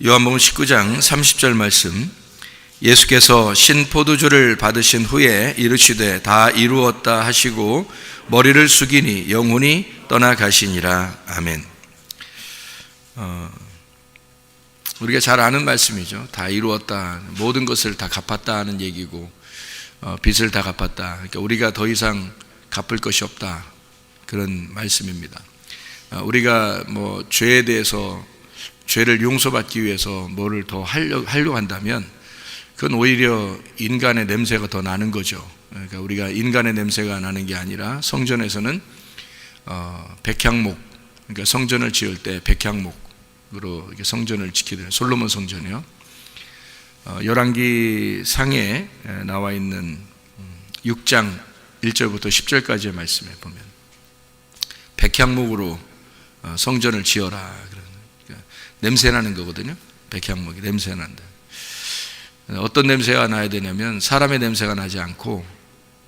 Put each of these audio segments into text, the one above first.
요한복음 19장 30절 말씀, 예수께서 신포도주를 받으신 후에 이르시되 다 이루었다 하시고 머리를 숙이니 영혼이 떠나가시니라. 아멘. 우리가 잘 아는 말씀이죠. 다 이루었다, 모든 것을 다 갚았다 하는 얘기고, 빚을 다 갚았다, 그러니까 우리가 더 이상 갚을 것이 없다, 그런 말씀입니다. 우리가 뭐 죄에 대해서, 죄를 용서받기 위해서 뭐를 더 하려고 한다면 그건 오히려 인간의 냄새가 더 나는 거죠. 그러니까 우리가 인간의 냄새가 나는 게 아니라 성전에서는 백향목, 그러니까 성전을 지을 때 백향목으로 이렇게 성전을 지키는 솔로몬 성전이요. 열왕기 상에 나와 있는 6장 1절부터 10절까지의 말씀에 보면 백향목으로 성전을 지어라, 그러니까 냄새 나는 거거든요. 백향목이 냄새 난다. 어떤 냄새가 나야 되냐면 사람의 냄새가 나지 않고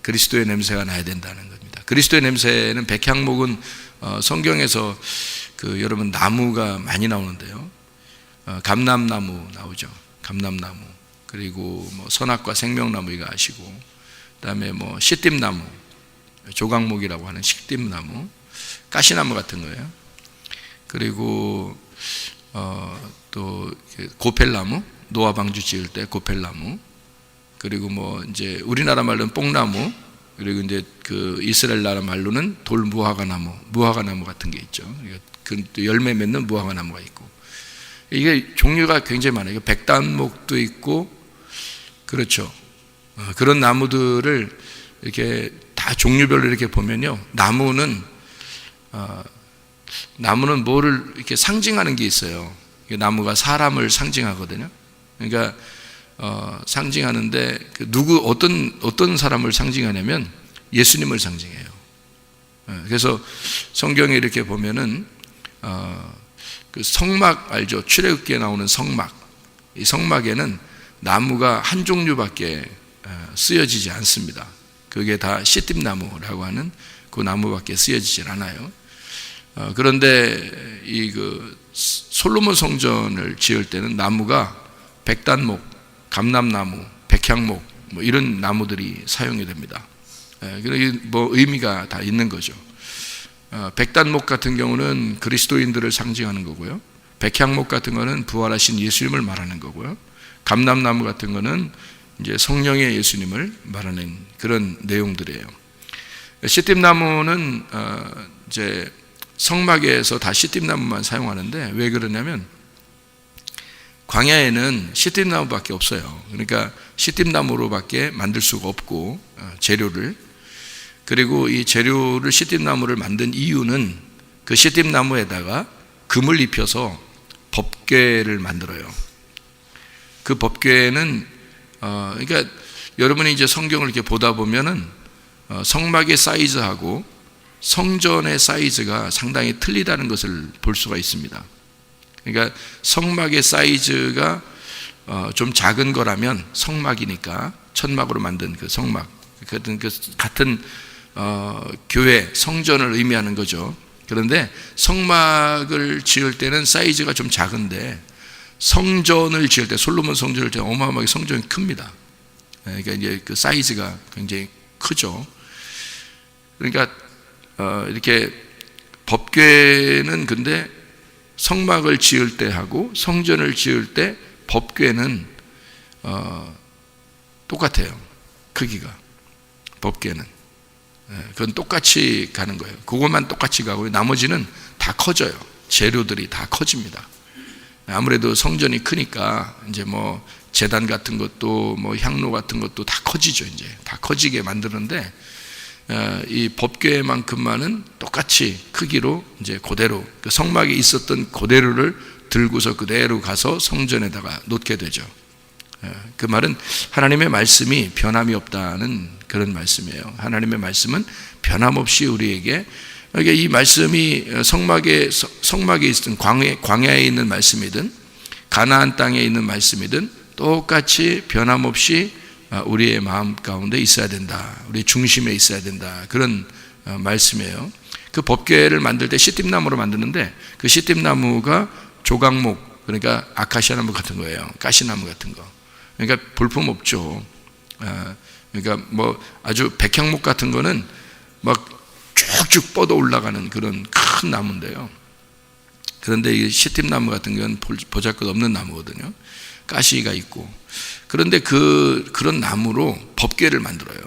그리스도의 냄새가 나야 된다는 겁니다. 그리스도의 냄새는, 백향목은 성경에서 여러분 나무가 많이 나오는데요. 감람나무 나오죠. 감람나무. 그리고 뭐 선악과 생명나무 이거 아시고, 그다음에 뭐 시띠나무, 조각목이라고 하는 시띠나무, 가시나무 같은 거예요. 그리고 또 고펠나무, 노아 방주 지을 때 고펠나무, 그리고 뭐 이제 우리나라 말로는 뽕나무, 그리고 이제 그 이스라엘 나라 말로는 무화과나무 같은 게 있죠. 그 열매 맺는 무화과나무가 있고, 이게 종류가 굉장히 많아요. 백단목도 있고, 그렇죠. 그런 나무들을 이렇게 다 종류별로 이렇게 보면요, 나무는 뭐를 이렇게 상징하는 게 있어요. 나무가 사람을 상징하거든요. 그러니까 상징하는데 어떤 사람을 상징하냐면 예수님을 상징해요. 그래서 성경에 이렇게 보면은 그 성막 알죠? 출애굽기에 나오는 성막. 이 성막에는 나무가 한 종류밖에 쓰여지지 않습니다. 그게 다 시띠나무라고 하는 그 나무밖에 쓰여지질 않아요. 그런데 솔로몬 성전을 지을 때는 나무가 백단목, 감람나무, 백향목, 뭐 이런 나무들이 사용이 됩니다. 그러기 뭐 의미가 다 있는 거죠. 백단목 같은 경우는 그리스도인들을 상징하는 거고요. 백향목 같은 거는 부활하신 예수님을 말하는 거고요. 감람나무 같은 거는 이제 성령의 예수님을 말하는 그런 내용들이에요. 시띠나무는 이제 성막에서 다 시띠나무만 사용하는데, 왜 그러냐면 광야에는 시띠나무밖에 없어요. 그러니까 시띠나무로밖에 만들 수가 없고, 재료를. 그리고 이 재료를, 시띠나무를 만든 이유는 그 시띠나무에다가 금을 입혀서 법궤를 만들어요. 그 법궤는 그러니까 여러분이 이제 성경을 이렇게 보다 보면은 성막의 사이즈하고 성전의 사이즈가 상당히 틀리다는 것을 볼 수가 있습니다. 그러니까 성막의 사이즈가 좀 작은 거라면 성막이니까, 천막으로 만든 그 성막, 같은 교회, 성전을 의미하는 거죠. 그런데 성막을 지을 때는 사이즈가 좀 작은데 성전을 지을 때, 솔로몬 성전을 지을 때 어마어마하게 성전이 큽니다. 그러니까 이제 그 사이즈가 굉장히 크죠. 그러니까 이렇게 법궤는, 근데 성막을 지을 때 하고 성전을 지을 때 법궤는 똑같아요. 크기가, 법궤는 그건 똑같이 가는 거예요. 그것만 똑같이 가고 나머지는 다 커져요. 재료들이 다 커집니다. 아무래도 성전이 크니까 이제 뭐 제단 같은 것도, 뭐 향로 같은 것도 다 커지죠. 이제 다 커지게 만드는데 이 법궤만큼만은 똑같이 크기로 이제 그대로 그 성막에 있었던 그대로를 들고서 그대로 가서 성전에다가 놓게 되죠. 그 말은 하나님의 말씀이 변함이 없다는 그런 말씀이에요. 하나님의 말씀은 변함없이 우리에게, 그러니까 이 말씀이 성막에 있던 광야에 있는 말씀이든 가나안 땅에 있는 말씀이든 똑같이 변함없이 우리의 마음 가운데 있어야 된다, 우리 중심에 있어야 된다, 그런 말씀이에요. 그 법궤를 만들 때 시띠나무로 만드는데 그 시띠나무가 조각목, 그러니까 아카시아 나무 같은 거예요. 가시나무 같은 거. 그러니까 볼품 없죠. 그러니까 뭐 아주 백향목 같은 거는 막 쭉쭉 뻗어 올라가는 그런 큰 나무인데요. 그런데 이 시팀나무 같은 건 보잘것없는 나무거든요. 가시가 있고. 그런데 그런 나무로 법궤를 만들어요.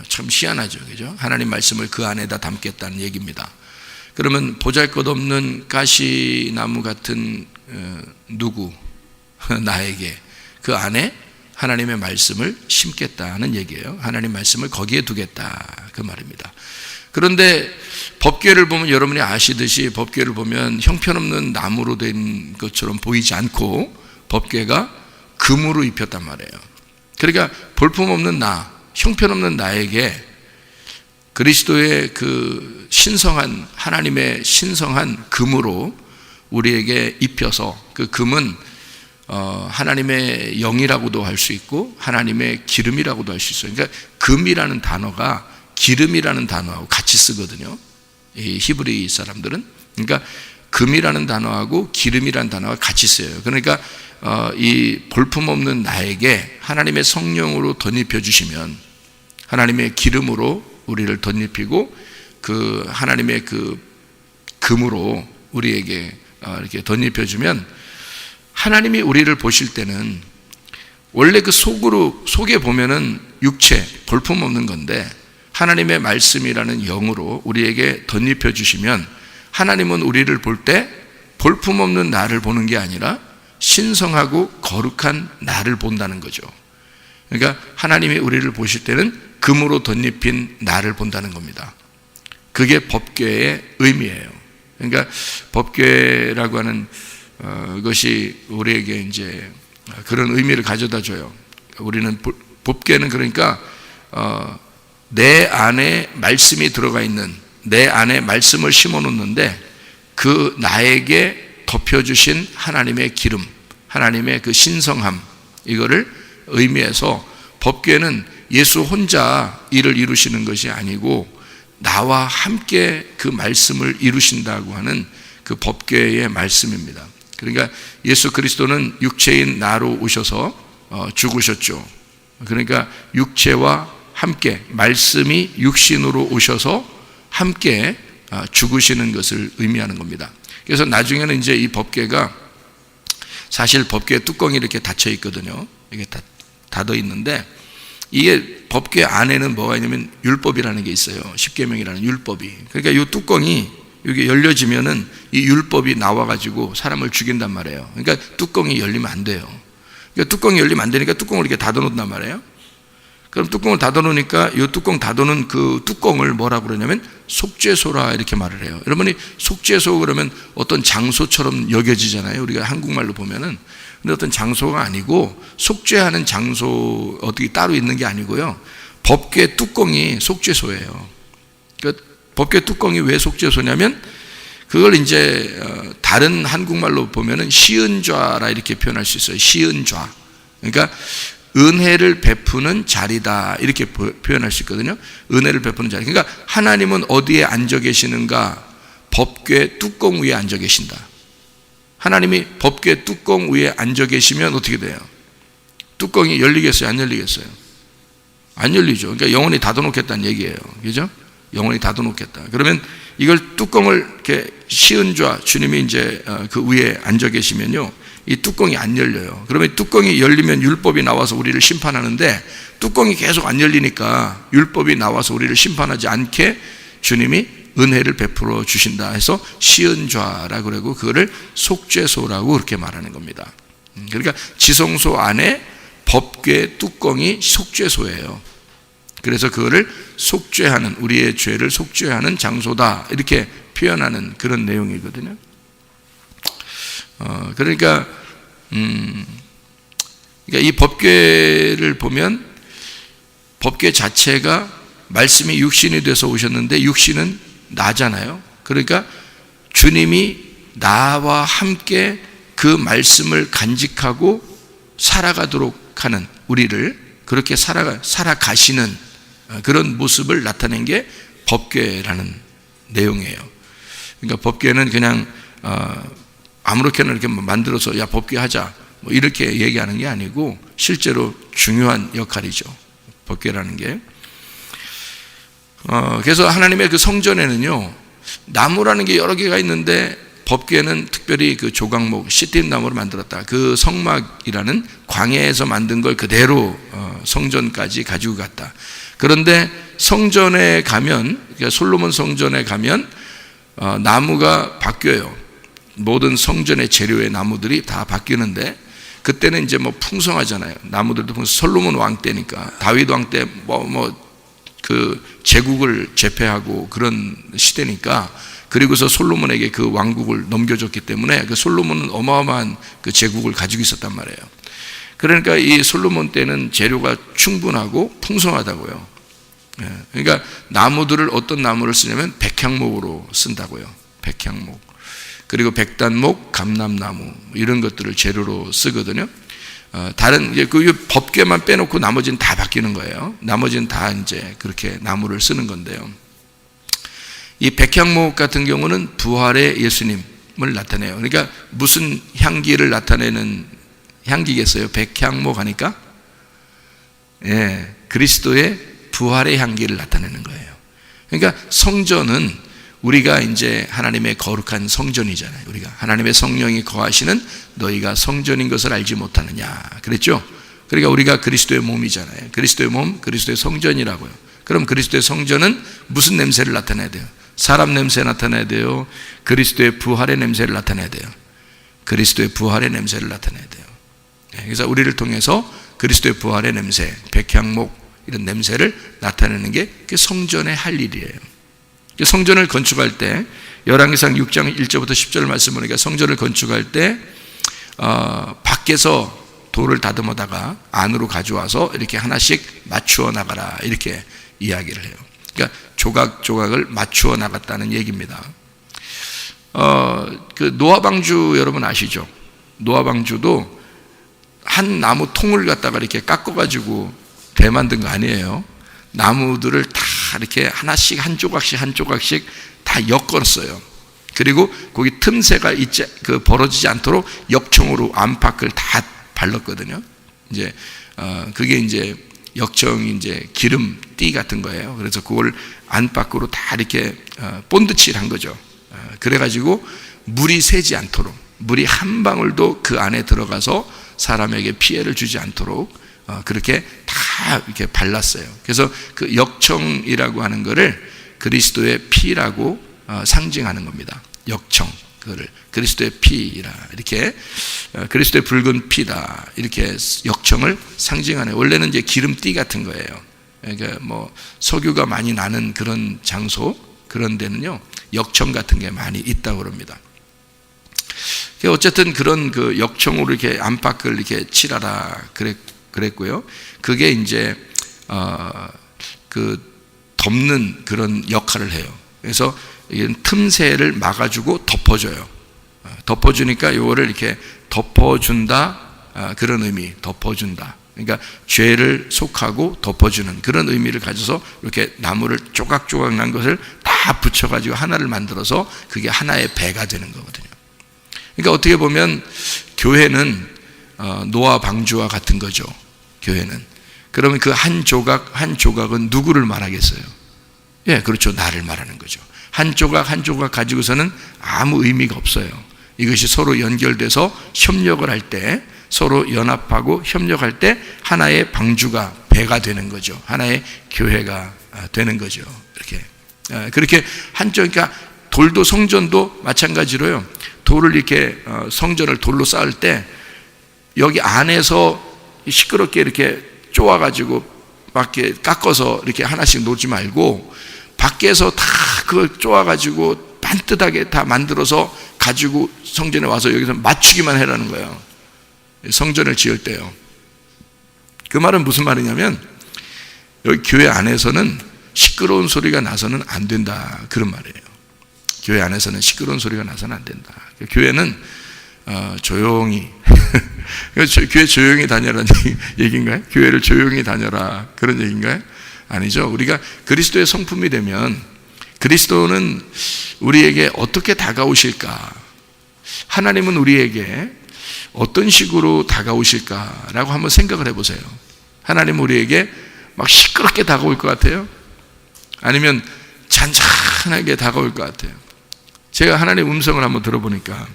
참 희한하죠, 그죠? 하나님 말씀을 그 안에다 담겠다는 얘기입니다. 그러면 보잘것없는 가시나무 같은 누구 나에게 그 안에 하나님의 말씀을 심겠다는 얘기예요. 하나님 말씀을 거기에 두겠다 그 말입니다. 그런데 법궤를 보면 여러분이 아시듯이 법궤를 보면 형편없는 나무로 된 것처럼 보이지 않고 법궤가 금으로 입혔단 말이에요. 그러니까 볼품없는 나, 형편없는 나에게 그리스도의 그 신성한 하나님의 신성한 금으로 우리에게 입혀서 그 금은 하나님의 영이라고도 할 수 있고 하나님의 기름이라고도 할 수 있어요. 그러니까 금이라는 단어가 기름이라는 단어하고 같이 쓰거든요. 이 히브리 사람들은. 그러니까 금이라는 단어하고 기름이라는 단어가 같이 써요. 그러니까 이 볼품없는 나에게 하나님의 성령으로 덧입혀 주시면 하나님의 기름으로 우리를 덧입히고 그 하나님의 그 금으로 우리에게 이렇게 덧입혀 주면 하나님이 우리를 보실 때는 원래 그 속에 보면은 육체 볼품없는 건데 하나님의 말씀이라는 영으로 우리에게 덧입혀 주시면 하나님은 우리를 볼 때 볼품없는 나를 보는 게 아니라 신성하고 거룩한 나를 본다는 거죠. 그러니까 하나님이 우리를 보실 때는 금으로 덧입힌 나를 본다는 겁니다. 그게 법궤의 의미예요. 그러니까 법궤라고 하는 것이 우리에게 이제 그런 의미를 가져다 줘요. 우리는 법궤는 그러니까 내 안에 말씀이 들어가 있는 내 안에 말씀을 심어 놓는데 그 나에게 덮여주신 하나님의 기름, 하나님의 그 신성함, 이거를 의미해서 법궤는 예수 혼자 일을 이루시는 것이 아니고 나와 함께 그 말씀을 이루신다고 하는 그 법궤의 말씀입니다. 그러니까 예수 그리스도는 육체인 나로 오셔서 죽으셨죠. 그러니까 육체와 함께 말씀이 육신으로 오셔서 함께 죽으시는 것을 의미하는 겁니다. 그래서 나중에는 이제 이 법궤가 사실 법궤 뚜껑이 이렇게 닫혀 있거든요. 이게 닫아 있는데 이게 법궤 안에는 뭐가 있냐면 율법이라는 게 있어요. 십계명이라는 율법이. 그러니까 이 뚜껑이 이게 열려지면은 이 율법이 나와가지고 사람을 죽인단 말이에요. 그러니까 뚜껑이 열리면 안 돼요. 그러니까 뚜껑이 열리면 안 되니까 뚜껑을 이렇게 닫아놓는단 말이에요. 그럼 뚜껑을 닫아놓으니까 이 뚜껑 닫아놓은 그 뚜껑을 뭐라고 그러냐면 속죄소라 이렇게 말을 해요. 여러분이 속죄소 그러면 어떤 장소처럼 여겨지잖아요. 우리가 한국말로 보면은. 근데 어떤 장소가 아니고 속죄하는 장소 어떻게 따로 있는 게 아니고요. 법궤 뚜껑이 속죄소예요. 그러니까 법궤 뚜껑이 왜 속죄소냐면 그걸 이제 다른 한국말로 보면은 시은좌라 이렇게 표현할 수 있어요. 시은좌. 그러니까 은혜를 베푸는 자리다 이렇게 표현할 수 있거든요. 은혜를 베푸는 자리. 그러니까 하나님은 어디에 앉아 계시는가? 법궤 뚜껑 위에 앉아 계신다. 하나님이 법궤 뚜껑 위에 앉아 계시면 어떻게 돼요? 뚜껑이 열리겠어요? 안 열리겠어요? 안 열리죠. 그러니까 영원히 닫아놓겠다는 얘기예요. 그죠? 영원히 닫아놓겠다. 그러면 이걸 뚜껑을 이렇게 시은좌 주님이 이제 그 위에 앉아 계시면요. 이 뚜껑이 안 열려요. 그러면 뚜껑이 열리면 율법이 나와서 우리를 심판하는데 뚜껑이 계속 안 열리니까 율법이 나와서 우리를 심판하지 않게 주님이 은혜를 베풀어 주신다 해서 시은좌라고 그러고 그거를 속죄소라고 그렇게 말하는 겁니다. 그러니까 지성소 안에 법궤 뚜껑이 속죄소예요. 그래서 그거를 속죄하는 우리의 죄를 속죄하는 장소다 이렇게 표현하는 그런 내용이거든요. 그러니까 이 법궤를 보면 법궤 자체가 말씀이 육신이 돼서 오셨는데 육신은 나잖아요. 그러니까 주님이 나와 함께 그 말씀을 간직하고 살아가도록 하는 우리를 그렇게 살아가시는 그런 모습을 나타낸 게 법궤라는 내용이에요. 그러니까 법궤는 그냥 아무렇게나 이렇게 만들어서 야 법궤 하자 뭐 이렇게 얘기하는 게 아니고 실제로 중요한 역할이죠. 법궤라는 게. 그래서 하나님의 그 성전에는요, 나무라는 게 여러 개가 있는데 법궤는 특별히 그 조각목 시띠임 나무로 만들었다. 그 성막이라는 광야에서 만든 걸 그대로 성전까지 가지고 갔다. 그런데 성전에 가면, 그러니까 솔로몬 성전에 가면 나무가 바뀌어요. 모든 성전의 재료의 나무들이 다 바뀌는데, 그때는 이제 뭐 풍성하잖아요. 나무들도 솔로몬 왕 때니까, 다윗 왕 때 그 제국을 제패하고 그런 시대니까, 그리고서 솔로몬에게 그 왕국을 넘겨줬기 때문에 그 솔로몬은 어마어마한 그 제국을 가지고 있었단 말이에요. 그러니까 이 솔로몬 때는 재료가 충분하고 풍성하다고요. 그러니까 나무들을 어떤 나무를 쓰냐면 백향목으로 쓴다고요. 백향목. 그리고 백단목, 감람나무 이런 것들을 재료로 쓰거든요. 다른 이제 그 법궤만 빼놓고 나머지는 다 바뀌는 거예요. 나머지는 다 이제 그렇게 나무를 쓰는 건데요. 이 백향목 같은 경우는 부활의 예수님을 나타내요. 그러니까 무슨 향기를 나타내는 향기겠어요? 백향목 하니까? 예, 그리스도의 부활의 향기를 나타내는 거예요. 그러니까 성전은 우리가 이제 하나님의 거룩한 성전이잖아요. 우리가 하나님의 성령이 거하시는 너희가 성전인 것을 알지 못하느냐 그랬죠. 그러니까 우리가 그리스도의 몸이잖아요. 그리스도의 몸, 그리스도의 성전이라고요. 그럼 그리스도의 성전은 무슨 냄새를 나타내야 돼요? 사람 냄새 나타내야 돼요? 그리스도의 부활의 냄새를 나타내야 돼요? 그리스도의 부활의 냄새를 나타내야 돼요. 그래서 우리를 통해서 그리스도의 부활의 냄새, 백향목 이런 냄새를 나타내는 게 성전의 할 일이에요. 성전을 건축할 때 열왕기상 6장 1절부터 10절 말씀 보니까 성전을 건축할 때 밖에서 돌을 다듬어다가 안으로 가져와서 이렇게 하나씩 맞추어 나가라 이렇게 이야기를 해요. 그러니까 조각조각을 맞추어 나갔다는 얘기입니다. 그 노아방주 여러분 아시죠? 노아방주도 한 나무 통을 갖다가 이렇게 깎아가지고 배 만든 거 아니에요. 나무들을 다 이렇게 하나씩 한 조각씩 다 엮었어요. 그리고 거기 틈새가 벌어지지 않도록 역청으로 안팎을 다 발랐거든요. 이제 그게 이제 역청이 이제 기름띠 같은 거예요. 그래서 그걸 안팎으로 다 이렇게 본드칠을 한 거죠. 그래가지고 물이 새지 않도록, 물이 한 방울도 그 안에 들어가서 사람에게 피해를 주지 않도록 그렇게 다 이렇게 발랐어요. 그래서 그 역청이라고 하는 거를 그리스도의 피라고 상징하는 겁니다. 역청, 그거를 그리스도의 피라 이렇게 그리스도의 붉은 피다 이렇게 역청을 상징하는. 원래는 이제 기름띠 같은 거예요. 그러니까 뭐 석유가 많이 나는 그런 장소 그런 데는요 역청 같은 게 많이 있다고 합니다. 어쨌든 그런 그 역청으로 이렇게 안팎을 이렇게 칠하라 그랬고요. 그게 이제 그 덮는 그런 역할을 해요. 그래서 틈새를 막아주고 덮어줘요. 덮어주니까 요거를 이렇게 덮어준다 그런 의미, 덮어준다. 그러니까 죄를 속하고 덮어주는 그런 의미를 가져서 이렇게 나무를 조각조각 난 것을 다 붙여가지고 하나를 만들어서 그게 하나의 배가 되는 거거든요. 그러니까 어떻게 보면 교회는 노아 방주와 같은 거죠. 교회는. 그러면 그 한 조각 한 조각은 누구를 말하겠어요? 예, 그렇죠. 나를 말하는 거죠. 한 조각 한 조각 가지고서는 아무 의미가 없어요. 이것이 서로 연결돼서 협력을 할 때, 서로 연합하고 협력할 때 하나의 방주가 배가 되는 거죠. 하나의 교회가 되는 거죠. 이렇게 그렇게 한쪽, 그러니까 돌도 성전도 마찬가지로요. 돌을 이렇게 성전을 돌로 쌓을 때 여기 안에서 시끄럽게 이렇게 쪼아가지고 막 이렇게 깎아서 이렇게 하나씩 놓지 말고 밖에서 다 그걸 쪼아가지고 반듯하게 다 만들어서 가지고 성전에 와서 여기서 맞추기만 해라는 거예요. 성전을 지을 때요. 그 말은 무슨 말이냐면 여기 교회 안에서는 시끄러운 소리가 나서는 안 된다 그런 말이에요. 교회 안에서는 시끄러운 소리가 나서는 안 된다. 교회는 조용히 교회 조용히 다녀라는 얘기인가요? 교회를 조용히 다녀라 그런 얘기인가요? 아니죠. 우리가 그리스도의 성품이 되면 그리스도는 우리에게 어떻게 다가오실까? 하나님은 우리에게 어떤 식으로 다가오실까라고 한번 생각을 해보세요. 하나님은 우리에게 막 시끄럽게 다가올 것 같아요? 아니면 잔잔하게 다가올 것 같아요? 제가 하나님의 음성을 한번 들어보니까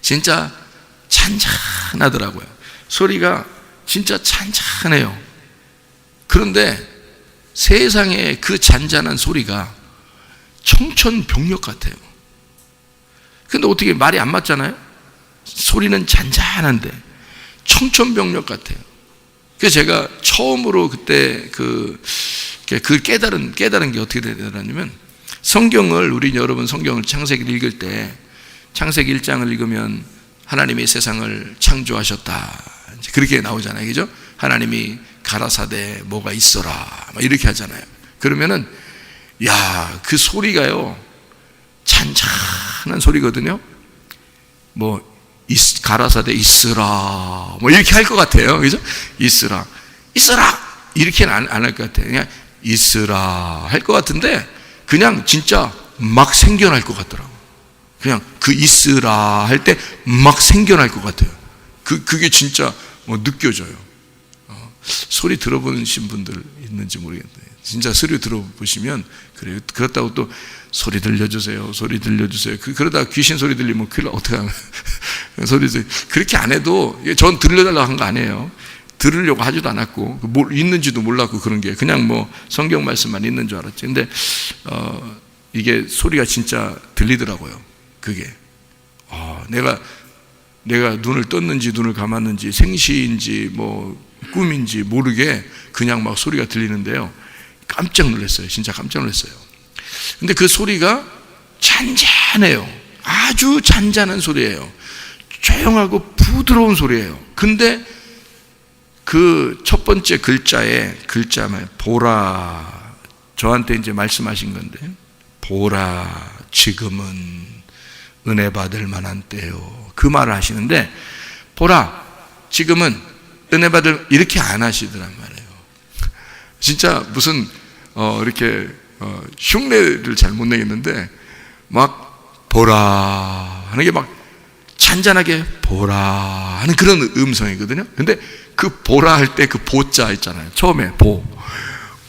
진짜 잔잔하더라고요. 소리가 진짜 잔잔해요. 그런데 세상에 그 잔잔한 소리가 청천벽력 같아요. 근데 어떻게 말이 안 맞잖아요? 소리는 잔잔한데 청천벽력 같아요. 그래서 제가 처음으로 그때 그 깨달은 게 어떻게 되더라냐면, 성경을, 우리 여러분 성경을 창세기를 읽을 때 창세기 1장을 읽으면 하나님이 세상을 창조하셨다, 그렇게 나오잖아요. 그죠? 하나님이 가라사대 뭐가 있어라 막 이렇게 하잖아요. 그러면은 야, 그 소리가요 잔잔한 소리거든요. 뭐 가라사대 있으라 뭐 이렇게 할 것 같아요. 그죠? 있으라 이렇게는 안 할 것 같아요. 그냥 있으라 할 것 같은데 그냥 진짜 막 생겨날 것 같더라고요. 그냥 그 있으라 할 때 막 생겨날 것 같아요. 그게 진짜 뭐 느껴져요. 소리 들어보신 분들 있는지 모르겠는데 진짜 소리 들어보시면 그래요. 그렇다고 또 소리 들려주세요, 소리 들려주세요. 그러다가 귀신 소리 들리면 큰일 나, 어떡하나. 소리 그렇게 안 해도, 전 들려달라고 한 거 아니에요. 들으려고 하지도 않았고, 뭘 있는지도 몰랐고, 그런 게 그냥 뭐 성경 말씀만 있는 줄 알았지. 근데 이게 소리가 진짜 들리더라고요. 그게 내가 눈을 떴는지 눈을 감았는지 생시인지 뭐 꿈인지 모르게 그냥 막 소리가 들리는데요, 깜짝 놀랐어요. 진짜 깜짝 놀랐어요. 근데 그 소리가 잔잔해요. 아주 잔잔한 소리예요. 조용하고 부드러운 소리예요. 근데 그 첫 번째 글자만 보라, 저한테 이제 말씀하신 건데, 보라 지금은 은혜 받을 만한 때요, 그 말을 하시는데, 보라 지금은 은혜 받을, 이렇게 안 하시더란 말이에요. 진짜 무슨 이렇게 흉내를 잘 못 내겠는데 막 보라 하는 게 막 잔잔하게 보라 하는 그런 음성이거든요. 근데 그 보라 할 때 그 보자 있잖아요. 처음에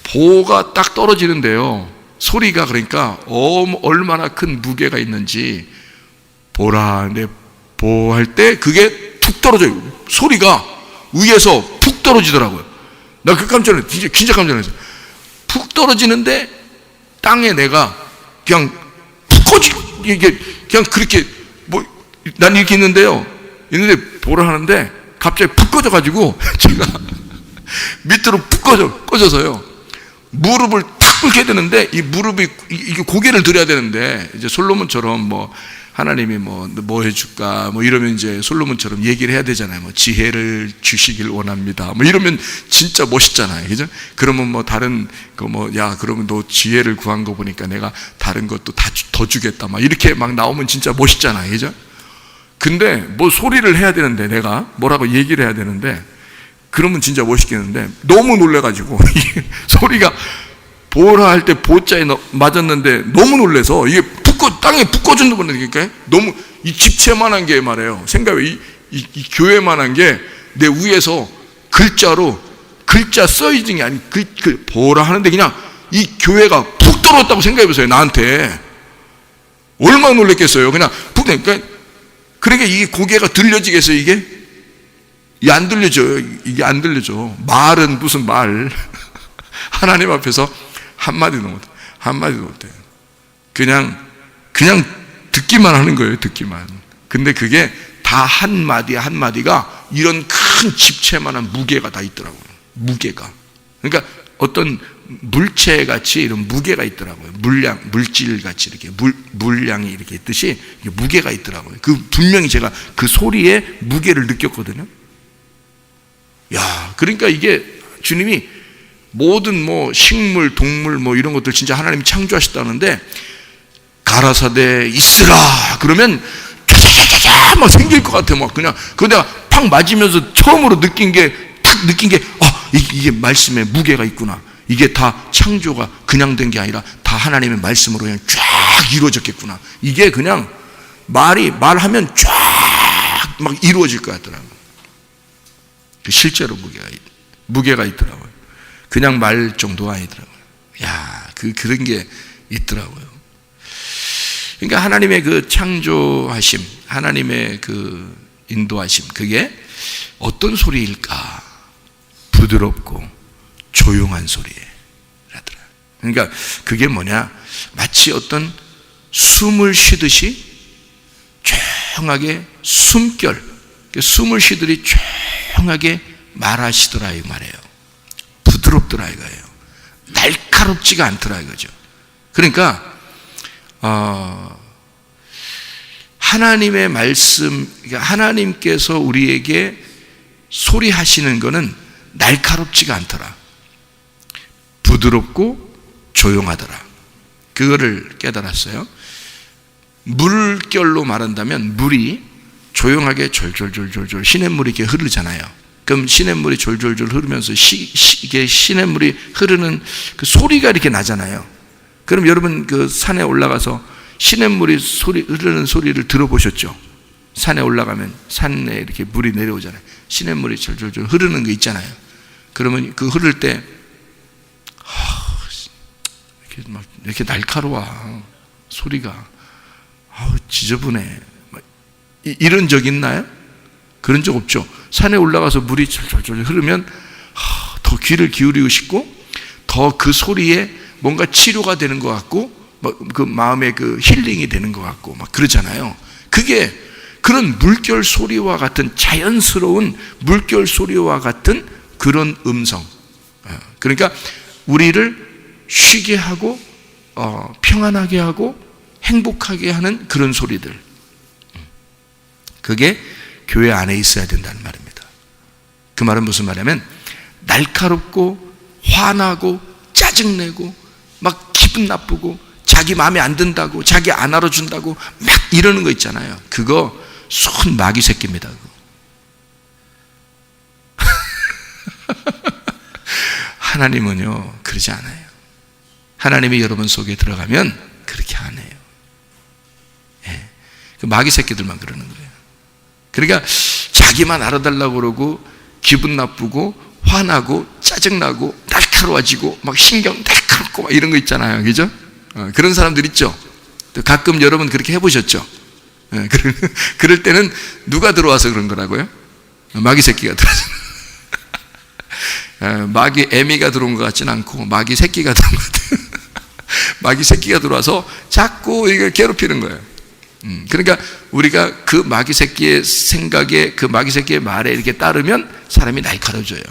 보가 딱 떨어지는데요, 소리가 그러니까 얼마나 큰 무게가 있는지, 보라 근데 보 할 때 그게 툭 떨어져요. 소리가 위에서 푹 떨어지더라고요. 나 그 깜짝 놀랐어요. 진짜 깜짝 놀랐어요. 푹 떨어지는데 땅에 내가 그냥 푹 꺼지고, 이게 그냥 그렇게 뭐 난 이렇게 있는데 보라 하는데 갑자기 푹 꺼져가지고 제가 밑으로 푹 꺼져서요, 무릎을 탁 꿇게 되는데, 이 무릎이 이게 고개를 들어야 되는데, 이제 솔로몬처럼 뭐 하나님이 뭐 해줄까 뭐 이러면 이제 솔로몬처럼 얘기를 해야 되잖아요. 뭐 지혜를 주시길 원합니다 뭐 이러면 진짜 멋있잖아요. 그죠? 그러면 뭐 다른 그러면 너 지혜를 구한 거 보니까 내가 다른 것도 다 더 주겠다 막 이렇게 막 나오면 진짜 멋있잖아요. 그죠? 근데 뭐 소리를 해야 되는데, 내가 뭐라고 얘기를 해야 되는데, 그러면 진짜 멋있겠는데 너무 놀래가지고 소리가 보라 할 때 보자에 맞았는데 너무 놀래서 이게 땅에 푹 꺼진다 보니까 너무 이 집채만한 게 말이에요. 생각해, 이 교회만한 게 내 위에서 글자 써있는 게 아니, 보라 하는데 그냥 이 교회가 푹 떨어졌다고 생각해보세요. 나한테 얼마나 놀랬겠어요. 그냥 푹, 그러니까 이게 고개가 들려지겠어요. 이게 안 들려져요. 이게 안 들려져. 말은 무슨 말 하나님 앞에서 한마디도 못해요. 그냥 듣기만 하는 거예요. 듣기만. 근데 그게 다 한마디가 이런 큰 집채만한 무게가 다 있더라고요. 무게가. 그러니까 어떤 물체같이 이런 무게가 있더라고요. 물질같이 이렇게 물량이 이렇게 있듯이 무게가 있더라고요. 분명히 제가 그 소리에 무게를 느꼈거든요. 야, 그러니까 이게 주님이 모든 뭐 식물, 동물 뭐 이런 것들 진짜 하나님이 창조하셨다는데, 가라사대 있으라 그러면 캬캬캬캬 막 생길 것 같아. 막 그냥 그거 내가 팍 맞으면서 처음으로 느낀 게 이게 말씀에 무게가 있구나. 이게 다 창조가 그냥 된 게 아니라 다 하나님의 말씀으로 그냥 쫙 이루어졌겠구나. 이게 그냥 말하면 쫙 막 이루어질 것 같더라고요. 실제로 무게가 있더라고요. 그냥 말 정도가 아니더라고요. 그런 게 있더라고요. 그러니까 하나님의 그 창조하심, 하나님의 그 인도하심, 그게 어떤 소리일까? 부드럽고 조용한 소리라더라. 그러니까 그게 뭐냐? 마치 어떤 숨을 쉬듯이 조용하게 숨을 쉬더니 조용하게 말하시더라 이 말이에요. 부드럽더라 이거예요. 날카롭지가 않더라 이거죠. 그러니까 하나님의 말씀, 하나님께서 우리에게 소리하시는 것은 날카롭지가 않더라. 부드럽고 조용하더라. 그거를 깨달았어요. 물결로 말한다면 물이 조용하게 졸졸졸졸 시냇물이 이렇게 흐르잖아요. 그럼 시냇물이 졸졸졸 흐르면서 이게 시냇물이 흐르는 그 소리가 이렇게 나잖아요. 그럼 여러분 그 산에 올라가서 시냇물이 흐르는 소리를 들어보셨죠? 산에 올라가면 산에 이렇게 물이 내려오잖아요. 시냇물이 졸졸졸 흐르는 거 있잖아요. 그러면 그 흐를 때 이렇게 날카로워 소리가. 지저분해. 이런 적 있나요? 그런 적 없죠. 산에 올라가서 물이 졸졸졸 흐르면 더 귀를 기울이고 싶고 더 그 소리에 뭔가 치료가 되는 것 같고 그 마음의 그 힐링이 되는 것 같고 막 그러잖아요. 그게 그런 물결 소리와 같은 자연스러운 물결 소리와 같은 그런 음성. 그러니까 우리를 쉬게 하고 평안하게 하고 행복하게 하는 그런 소리들. 그게 교회 안에 있어야 된다는 말입니다. 그 말은 무슨 말이냐면 날카롭고 화나고 짜증내고 막 기분 나쁘고 자기 마음에 안 든다고 자기 안 알아준다고 막 이러는 거 있잖아요. 그거 순 마귀 새끼입니다. 하나님은요 그러지 않아요. 하나님이 여러분 속에 들어가면 그렇게 안 해요. 그 마귀 새끼들만 그러는 거예요. 그러니까 자기만 알아달라고 그러고 기분 나쁘고 화나고 짜증나고 날카로워지고 막 신경 날카롭고 막 이런 거 있잖아요. 그죠? 그런 사람들 있죠. 또 가끔 여러분 그렇게 해보셨죠? 그럴 때는 누가 들어와서 그런 거라고요? 마귀 새끼가 들어와서. 마귀 애미가 들어온 것 같지는 않고 마귀 새끼가 들어온 것 같아요. 마귀 새끼가 들어와서 자꾸 이걸 괴롭히는 거예요. 그러니까 우리가 그 마귀 새끼의 생각에 그 마귀 새끼의 말에 이렇게 따르면 사람이 날카로워져요.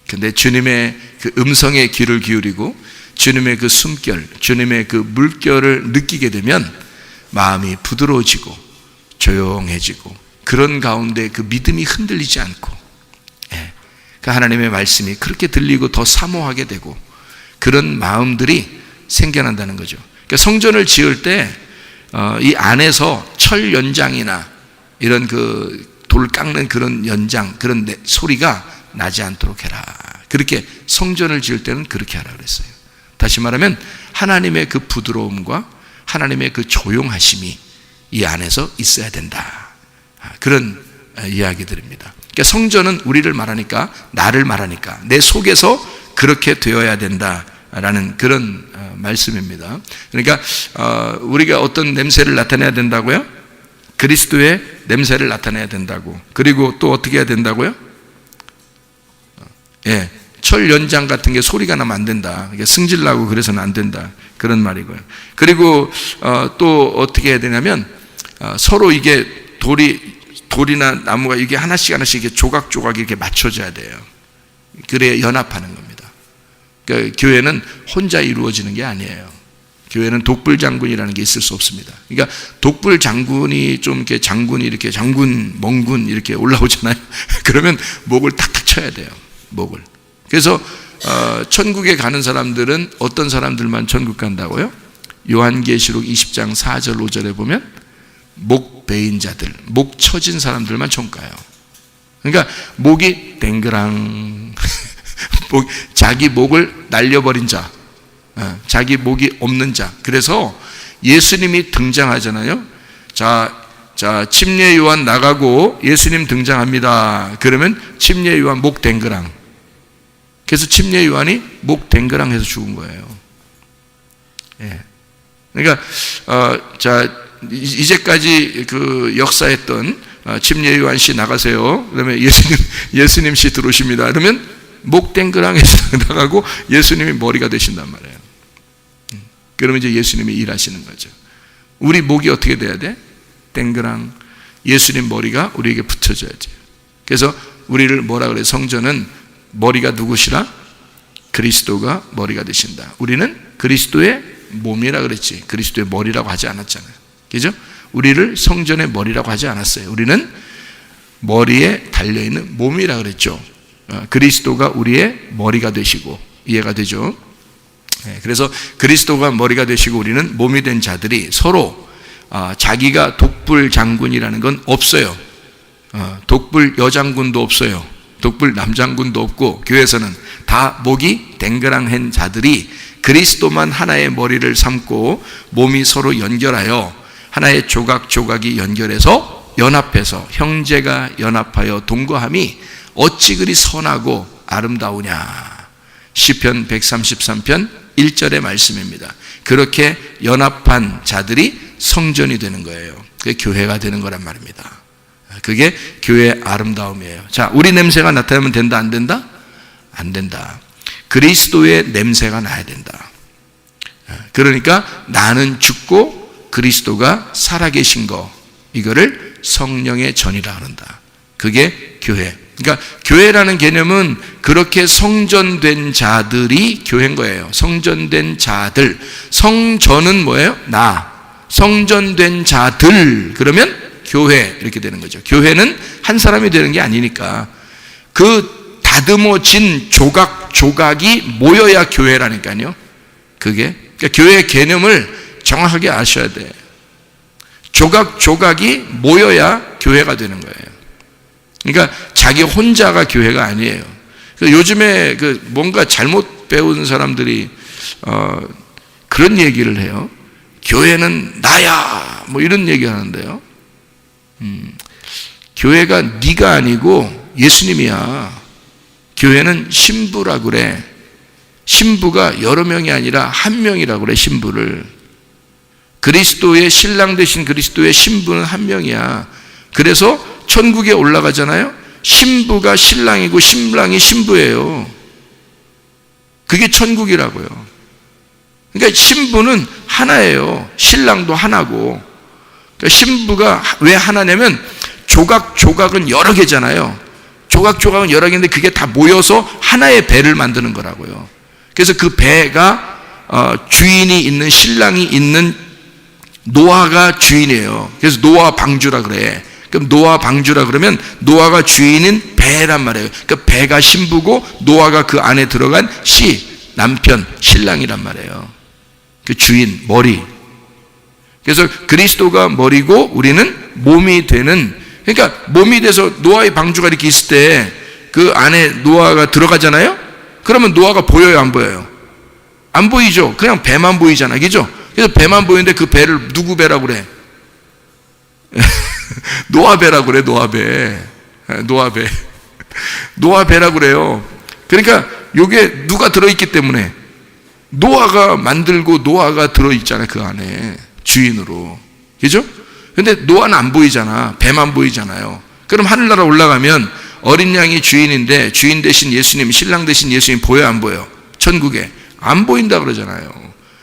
근데 주님의 그 음성에 귀를 기울이고 주님의 그 숨결, 주님의 그 물결을 느끼게 되면 마음이 부드러워지고 조용해지고 그런 가운데 그 믿음이 흔들리지 않고 그 하나님의 말씀이 그렇게 들리고 더 사모하게 되고 그런 마음들이 생겨난다는 거죠. 그러니까 성전을 지을 때 이 안에서 철 연장이나 이런 그 돌 깎는 그런 연장 그런 소리가 나지 않도록 해라. 그렇게 성전을 지을 때는 그렇게 하라 그랬어요. 다시 말하면 하나님의 그 부드러움과 하나님의 그 조용하심이 이 안에서 있어야 된다. 그런 이야기들입니다. 그러니까 성전은 우리를 말하니까 나를 말하니까 내 속에서 그렇게 되어야 된다라는 그런 말씀입니다. 그러니까 우리가 어떤 냄새를 나타내야 된다고요? 그리스도의 냄새를 나타내야 된다고. 그리고 또 어떻게 해야 된다고요? 철 연장 같은 게 소리가 나면 안 된다. 승질나고 그래서는 안 된다. 그런 말이고요. 그리고 또 어떻게 해야 되냐면 서로 이게 돌이나 나무가 이게 하나씩 이렇게 조각조각 이렇게 맞춰져야 돼요. 그래야 연합하는 겁니다. 그러니까 교회는 혼자 이루어지는 게 아니에요. 교회는 독불 장군이라는 게 있을 수 없습니다. 그러니까 독불 장군이 좀 이렇게 장군, 멍군 이렇게 올라오잖아요. 그러면 목을 탁탁 쳐야 돼요. 목을. 그래서 천국에 가는 사람들은 어떤 사람들만 천국 간다고요? 요한계시록 20장 4절 5절에 보면 목 베인 자들, 목 처진 사람들만 천국 가요. 그러니까 목이 댕그랑 자기 목을 날려버린 자, 자기 목이 없는 자. 그래서 예수님이 등장하잖아요. 자, 침례 요한 나가고 예수님 등장합니다. 그러면 침례 요한 목 댕그랑. 그래서 침례 요한이 목 댕그랑 해서 죽은 거예요. 예. 그러니까, 이제까지 그 역사했던 침례 요한 씨 나가세요. 그다음에 예수님 씨 들어오십니다. 그러면 목 댕그랑에서 나가고 예수님이 머리가 되신단 말이에요. 그러면 이제 예수님이 일하시는 거죠. 우리 목이 어떻게 돼야 돼? 땡그랑. 예수님 머리가 우리에게 붙여져야지. 그래서 우리를 뭐라 그래? 성전은 머리가 누구시라? 그리스도가 머리가 되신다. 우리는 그리스도의 몸이라 그랬지. 그리스도의 머리라고 하지 않았잖아요. 그죠? 우리를 성전의 머리라고 하지 않았어요. 우리는 머리에 달려있는 몸이라 그랬죠. 그리스도가 우리의 머리가 되시고. 이해가 되죠? 그래서 그리스도가 머리가 되시고 우리는 몸이 된 자들이 서로 자기가 독불 장군이라는 건 없어요. 독불 여장군도 없어요. 독불 남장군도 없고, 교회에서는 다 목이 댕그랑한 자들이 그리스도만 하나의 머리를 삼고 몸이 서로 연결하여 하나의 조각조각이 연결해서 연합해서 형제가 연합하여 동거함이 어찌 그리 선하고 아름다우냐. 시편 133편 1절의 말씀입니다. 그렇게 연합한 자들이 성전이 되는 거예요. 그게 교회가 되는 거란 말입니다. 그게 교회의 아름다움이에요. 자, 우리 냄새가 나타나면 된다, 안 된다? 안 된다. 그리스도의 냄새가 나야 된다. 그러니까 나는 죽고 그리스도가 살아계신 거, 이거를 성령의 전이라 그런다. 그게 교회. 그러니까 교회라는 개념은 그렇게 성전된 자들이 교회인 거예요. 성전된 자들. 성전은 뭐예요? 나. 성전된 자들. 그러면 교회 이렇게 되는 거죠. 교회는 한 사람이 되는 게 아니니까 그 다듬어진 조각조각이 모여야 교회라니까요. 그게 그러니까 교회의 개념을 정확하게 아셔야 돼. 조각조각이 모여야 교회가 되는 거예요. 그러니까 자기 혼자가 교회가 아니에요. 요즘에 뭔가 잘못 배운 사람들이 그런 얘기를 해요. 교회는 나야, 뭐 이런 얘기 하는데요. 교회가 네가 아니고 예수님이야. 교회는 신부라고 그래. 신부가 여러 명이 아니라 한 명이라고 그래. 신부를. 그리스도의 신랑 되신 그리스도의 신부는 한 명이야. 그래서 천국에 올라가잖아요. 신부가 신랑이고 신랑이 신부예요. 그게 천국이라고요. 그러니까 신부는 하나예요. 신랑도 하나고. 그러니까 신부가 왜 하나냐면 조각조각은 여러 개잖아요. 조각조각은 여러 개인데 그게 다 모여서 하나의 배를 만드는 거라고요. 그래서 그 배가 주인이 있는, 신랑이 있는 노아가 주인이에요. 그래서 노아 방주라 그래. 그럼 노아 방주라 그러면 노아가 주인인 배란 말이에요. 그러니까 배가 신부고 노아가 그 안에 들어간 남편, 신랑이란 말이에요. 그 주인, 머리. 그래서 그리스도가 머리고 우리는 몸이 되는, 그러니까 몸이 돼서 노아의 방주가 이렇게 있을 때 그 안에 노아가 들어가잖아요? 그러면 노아가 보여요, 안 보여요? 안 보이죠? 그냥 배만 보이잖아, 그죠? 그래서 배만 보이는데 그 배를 누구 배라고 그래? 노아 배라고 그래, 노아 배. 노아 배. 노아 배라고 그래요. 그러니까 요게 누가 들어있기 때문에 노아가 만들고 노아가 들어있잖아요, 그 안에. 주인으로. 그죠? 근데 노아는 안 보이잖아. 배만 보이잖아요. 그럼 하늘나라 올라가면 어린 양이 주인인데 주인 대신 예수님, 신랑 대신 예수님 보여, 안 보여? 천국에. 안 보인다 그러잖아요.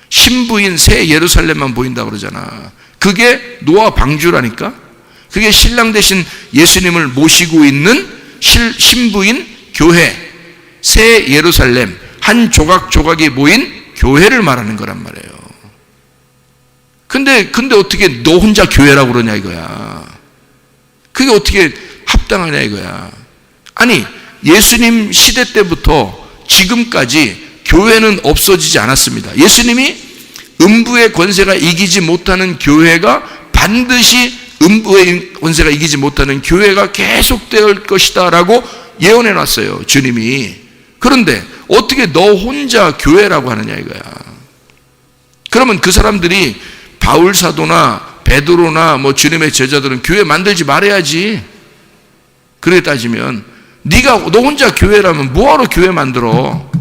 신부인 새 예루살렘만 보인다 그러잖아. 그게 노아 방주라니까? 그게 신랑 대신 예수님을 모시고 있는 신부인 교회, 새 예루살렘, 한 조각조각이 모인 교회를 말하는 거란 말이에요. 근데 어떻게 너 혼자 교회라고 그러냐 이거야. 그게 어떻게 합당하냐 이거야. 아니, 예수님 시대 때부터 지금까지 교회는 없어지지 않았습니다. 예수님이 음부의 권세가 이기지 못하는 교회가 반드시 음부의 권세가 이기지 못하는 교회가 계속될 것이다 라고 예언해 놨어요, 주님이. 그런데 어떻게 너 혼자 교회라고 하느냐 이거야. 그러면 그 사람들이 바울 사도나 베드로나 뭐 주님의 제자들은 교회 만들지 말아야지. 그래 따지면 너 혼자 교회라면 뭐하러 교회 만들어?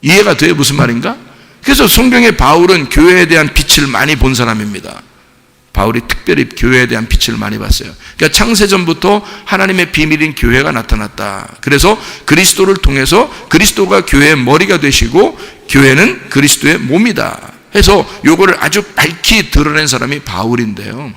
이해가 돼? 무슨 말인가? 그래서 성경의 바울은 교회에 대한 빛을 많이 본 사람입니다. 바울이 특별히 교회에 대한 빛을 많이 봤어요. 그러니까 창세전부터 하나님의 비밀인 교회가 나타났다. 그래서 그리스도를 통해서 그리스도가 교회의 머리가 되시고 교회는 그리스도의 몸이다 해서 요거를 아주 밝히 드러낸 사람이 바울인데요.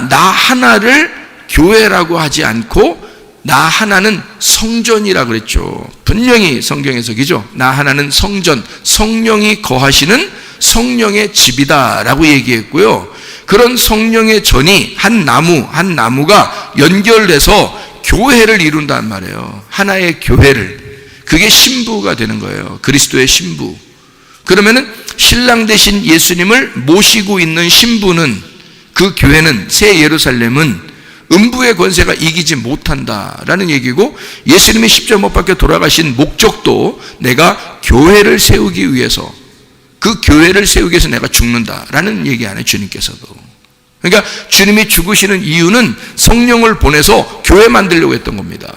나 하나를 교회라고 하지 않고 나 하나는 성전이라 그랬죠. 분명히 성경에서 그죠? 나 하나는 성전, 성령이 거하시는 성령의 집이다라고 얘기했고요. 그런 성령의 전이 한 나무가 연결돼서 교회를 이룬단 말이에요. 하나의 교회를. 그게 신부가 되는 거예요. 그리스도의 신부. 그러면은 신랑 되신 예수님을 모시고 있는 신부는, 그 교회는, 새 예루살렘은 음부의 권세가 이기지 못한다라는 얘기고, 예수님이 십자가 못 박혀 돌아가신 목적도 내가 교회를 세우기 위해서, 그 교회를 세우기 위해서 내가 죽는다라는 얘기 안 해요, 주님께서도. 그러니까 주님이 죽으시는 이유는 성령을 보내서 교회 만들려고 했던 겁니다.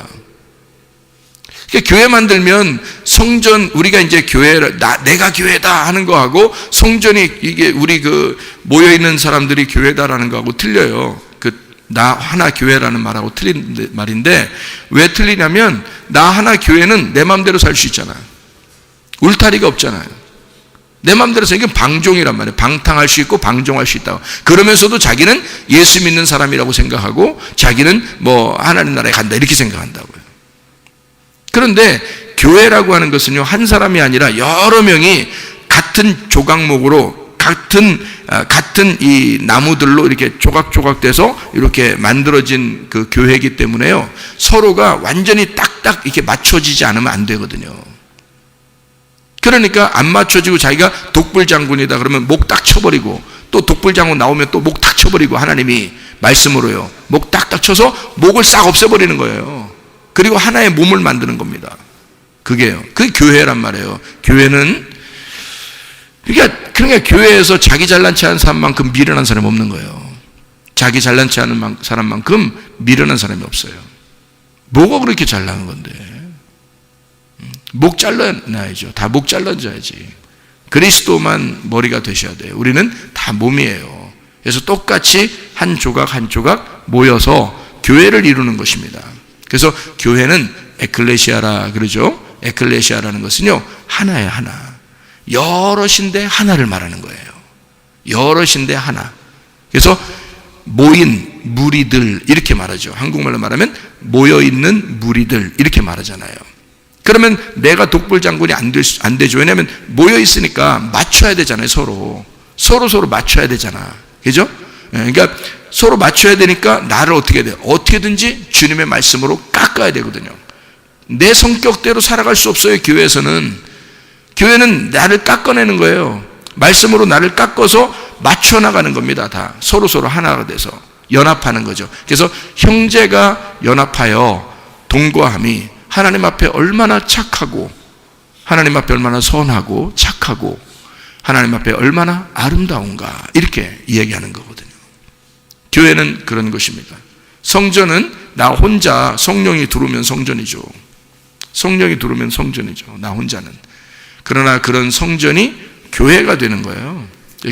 그러니까 교회 만들면 성전, 우리가 이제 교회를 내가 교회다 하는 거하고 성전이 이게 우리 그 모여있는 사람들이 교회다라는 거하고 틀려요. 나 하나 교회라는 말하고 틀린 말인데, 왜 틀리냐면 나 하나 교회는 내 마음대로 살 수 있잖아요. 울타리가 없잖아요. 내 마음대로 이게 방종이란 말이에요. 방탕할 수 있고 방종할 수 있다고. 그러면서도 자기는 예수 믿는 사람이라고 생각하고 자기는 뭐 하나님 나라에 간다 이렇게 생각한다고요. 그런데 교회라고 하는 것은요, 한 사람이 아니라 여러 명이 같은 조각목으로 같은 이 나무들로 이렇게 조각조각 돼서 이렇게 만들어진 그 교회이기 때문에요, 서로가 완전히 딱딱 이렇게 맞춰지지 않으면 안 되거든요. 그러니까 안 맞춰지고 자기가 독불장군이다 그러면 목 딱 쳐버리고, 또 독불장군 나오면 또 목 딱 쳐버리고, 하나님이 말씀으로요 목 딱딱 쳐서 목을 싹 없애버리는 거예요. 그리고 하나의 몸을 만드는 겁니다. 그게 교회란 말이에요. 교회는 그러니까 교회에서 자기 잘난 체 하는 사람만큼 미련한 사람이 없는 거예요. 자기 잘난 체 하는 사람만큼 미련한 사람이 없어요. 뭐가 그렇게 잘나는 건데? 목 잘라놔야죠. 다 목 잘라줘야지. 그리스도만 머리가 되셔야 돼요. 우리는 다 몸이에요. 그래서 똑같이 한 조각 한 조각 모여서 교회를 이루는 것입니다. 그래서 교회는 에클레시아라 그러죠. 에클레시아라는 것은요, 하나예요, 하나. 여럿인데 하나를 말하는 거예요. 여럿인데 하나. 그래서 모인 무리들 이렇게 말하죠. 한국말로 말하면 모여있는 무리들 이렇게 말하잖아요. 그러면 내가 독불장군이 안 되죠. 왜냐하면 모여있으니까 맞춰야 되잖아요. 서로 맞춰야 되잖아. 그죠? 그러니까 서로 맞춰야 되니까 나를 어떻게 해야 돼요? 어떻게든지 주님의 말씀으로 깎아야 되거든요. 내 성격대로 살아갈 수 없어요. 교회는 나를 깎아내는 거예요. 말씀으로 나를 깎아서 맞춰나가는 겁니다. 다 서로 하나가 돼서 연합하는 거죠. 그래서 형제가 연합하여 동거함이 하나님 앞에 얼마나 착하고, 하나님 앞에 얼마나 선하고 착하고, 하나님 앞에 얼마나 아름다운가, 이렇게 이야기하는 거거든요. 교회는 그런 것입니다. 성전은 나 혼자, 성령이 들어오면 성전이죠. 성령이 들어오면 성전이죠, 나 혼자는. 그러나 그런 성전이 교회가 되는 거예요.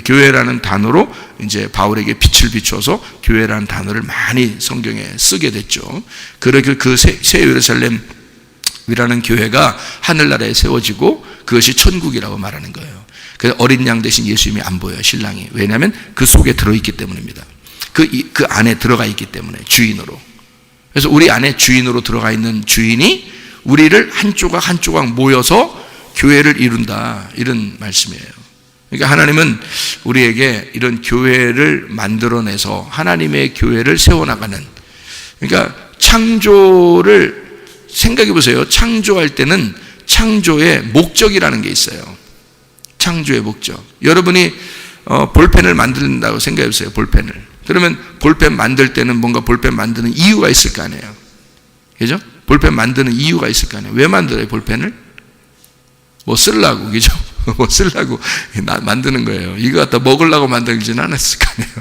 교회라는 단어로 이제 바울에게 빛을 비춰서 교회라는 단어를 많이 성경에 쓰게 됐죠. 그렇게 그 새 예루살렘이라는 교회가 하늘나라에 세워지고 그것이 천국이라고 말하는 거예요. 그래서 어린 양 대신 예수님이 안 보여요, 신랑이. 왜냐하면 그 속에 들어있기 때문입니다. 그 안에 들어가 있기 때문에, 주인으로. 그래서 우리 안에 주인으로 들어가 있는 주인이 우리를 한 조각 한 조각 모여서 교회를 이룬다, 이런 말씀이에요. 그러니까 하나님은 우리에게 이런 교회를 만들어내서 하나님의 교회를 세워나가는, 그러니까 창조를 생각해 보세요. 창조할 때는 창조의 목적이라는 게 있어요. 창조의 목적. 여러분이 볼펜을 만든다고 생각해 보세요. 볼펜을. 그러면 볼펜 만들 때는 뭔가 볼펜 만드는 이유가 있을 거 아니에요. 그죠? 볼펜 만드는 이유가 있을 거 아니에요. 왜 만들어요, 볼펜을? 뭐 쓰려고, 그죠? 뭐 쓰려고 만드는 거예요. 이거 갖다 먹으려고 만들지는 않았을 거 아니에요.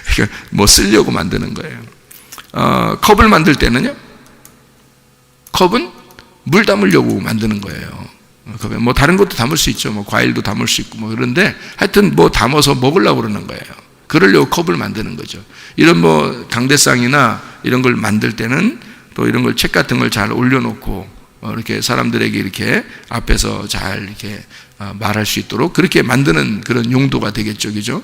그러니까 뭐 쓰려고 만드는 거예요. 컵을 만들 때는요, 컵은 물 담으려고 만드는 거예요. 뭐 다른 것도 담을 수 있죠. 뭐 과일도 담을 수 있고 뭐 그런데 하여튼 뭐 담아서 먹으려고 그러는 거예요. 그러려고 컵을 만드는 거죠. 이런 뭐 강대상이나 이런 걸 만들 때는 또 이런 걸 책 같은 걸 잘 올려놓고 이렇게 사람들에게 이렇게 앞에서 잘 이렇게 말할 수 있도록 그렇게 만드는 그런 용도가 되겠죠, 그죠?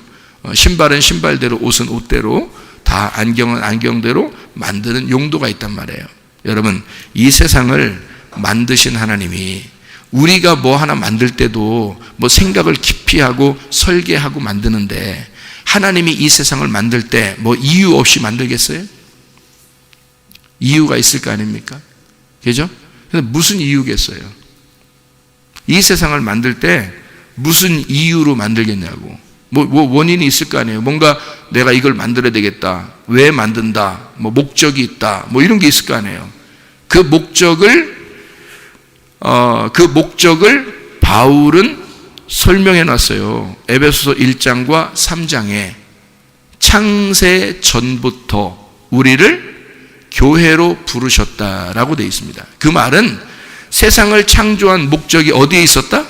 신발은 신발대로, 옷은 옷대로, 다 안경은 안경대로 만드는 용도가 있단 말이에요. 여러분, 이 세상을 만드신 하나님이 우리가 뭐 하나 만들 때도 뭐 생각을 깊이 하고 설계하고 만드는데 하나님이 이 세상을 만들 때 뭐 이유 없이 만들겠어요? 이유가 있을 거 아닙니까? 그죠? 무슨 이유겠어요? 이 세상을 만들 때 무슨 이유로 만들겠냐고. 뭐 원인이 있을 거 아니에요. 뭔가 내가 이걸 만들어야 되겠다. 왜 만든다. 뭐 목적이 있다. 뭐 이런 게 있을 거 아니에요. 그 목적을 바울은 설명해 놨어요. 에베소서 1장과 3장에 창세 전부터 우리를 교회로 부르셨다라고 되어 있습니다. 그 말은 세상을 창조한 목적이 어디에 있었다?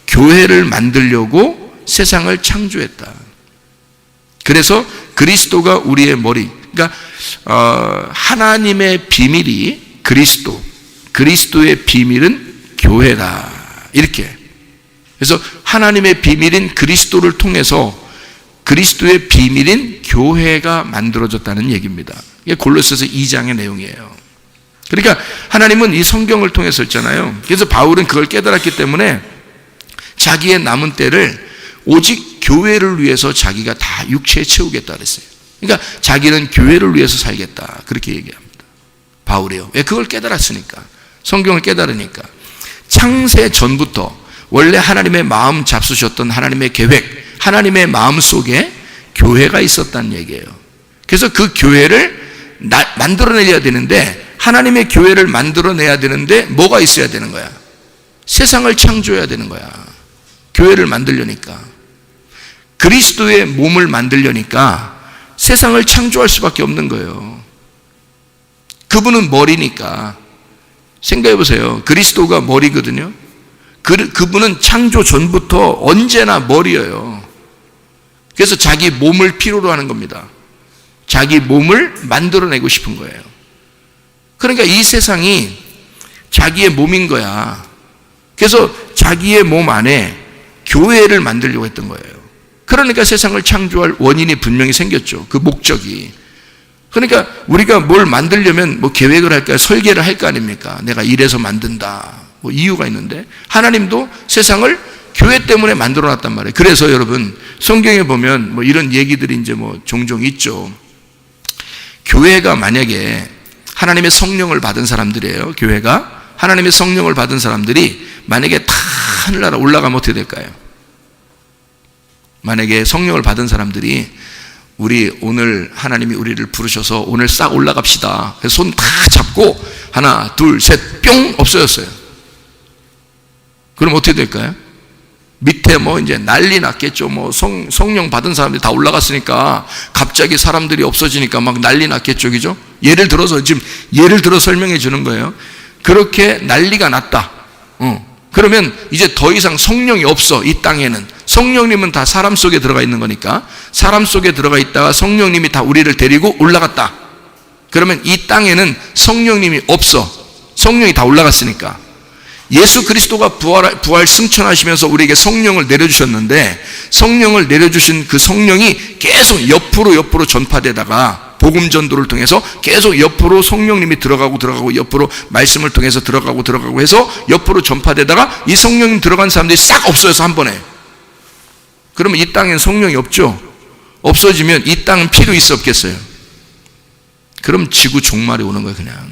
교회를 만들려고 세상을 창조했다. 그래서 그리스도가 우리의 머리, 그러니까 하나님의 비밀이 그리스도의 비밀은 교회다. 이렇게. 그래서 하나님의 비밀인 그리스도를 통해서 그리스도의 비밀인 교회가 만들어졌다는 얘기입니다. 이게 골로새서 2장의 내용이에요. 그러니까 하나님은 이 성경을 통해서 했잖아요. 그래서 바울은 그걸 깨달았기 때문에 자기의 남은 때를 오직 교회를 위해서 자기가 다 육체에 채우겠다 그랬어요. 그러니까 자기는 교회를 위해서 살겠다. 그렇게 얘기합니다. 바울이요. 왜? 그걸 깨달았으니까. 성경을 깨달으니까. 창세 전부터 원래 하나님의 마음 잡수셨던 하나님의 계획, 하나님의 마음 속에 교회가 있었다는 얘기예요. 그래서 그 교회를 만들어내야 되는데, 하나님의 교회를 만들어내야 되는데 뭐가 있어야 되는 거야? 세상을 창조해야 되는 거야. 교회를 만들려니까. 그리스도의 몸을 만들려니까 세상을 창조할 수밖에 없는 거예요. 그분은 머리니까. 생각해 보세요. 그리스도가 머리거든요. 그분은 창조 전부터 언제나 머리예요. 그래서 자기 몸을 필요로 하는 겁니다. 자기 몸을 만들어내고 싶은 거예요. 그러니까 이 세상이 자기의 몸인 거야. 그래서 자기의 몸 안에 교회를 만들려고 했던 거예요. 그러니까 세상을 창조할 원인이 분명히 생겼죠. 그 목적이. 그러니까 우리가 뭘 만들려면 뭐 계획을 할까, 설계를 할 거 아닙니까? 내가 이래서 만든다. 뭐 이유가 있는데, 하나님도 세상을 교회 때문에 만들어 놨단 말이에요. 그래서 여러분, 성경에 보면 뭐 이런 얘기들이 이제 뭐 종종 있죠. 교회가 만약에 하나님의 성령을 받은 사람들이에요. 교회가 하나님의 성령을 받은 사람들이 만약에 다 하늘나라 올라가면 어떻게 될까요? 만약에 성령을 받은 사람들이 우리 오늘 하나님이 우리를 부르셔서 오늘 싹 올라갑시다. 그래서 손 다 잡고 하나, 둘, 셋, 뿅 없어졌어요. 그럼 어떻게 될까요? 밑에 뭐 이제 난리 났겠죠. 뭐 성령 받은 사람들이 다 올라갔으니까 갑자기 사람들이 없어지니까 막 난리 났겠죠. 그죠? 예를 들어서 설명해 주는 거예요. 그렇게 난리가 났다. 그러면 이제 더 이상 성령이 없어. 이 땅에는. 성령님은 다 사람 속에 들어가 있는 거니까 사람 속에 들어가 있다가 성령님이 다 우리를 데리고 올라갔다. 그러면 이 땅에는 성령님이 없어. 성령이 다 올라갔으니까. 예수 그리스도가 부활 승천하시면서 우리에게 성령을 내려주셨는데, 성령을 내려주신 그 성령이 계속 옆으로 전파되다가 복음 전도를 통해서 계속 옆으로 성령님이 들어가고 옆으로 말씀을 통해서 들어가고 해서 옆으로 전파되다가 이 성령님 들어간 사람들이 싹 없어져서 한 번에. 그러면 이 땅엔 성령이 없죠. 없어지면 이 땅은 필요 있어 없겠어요? 그럼 지구 종말이 오는 거예요. 그냥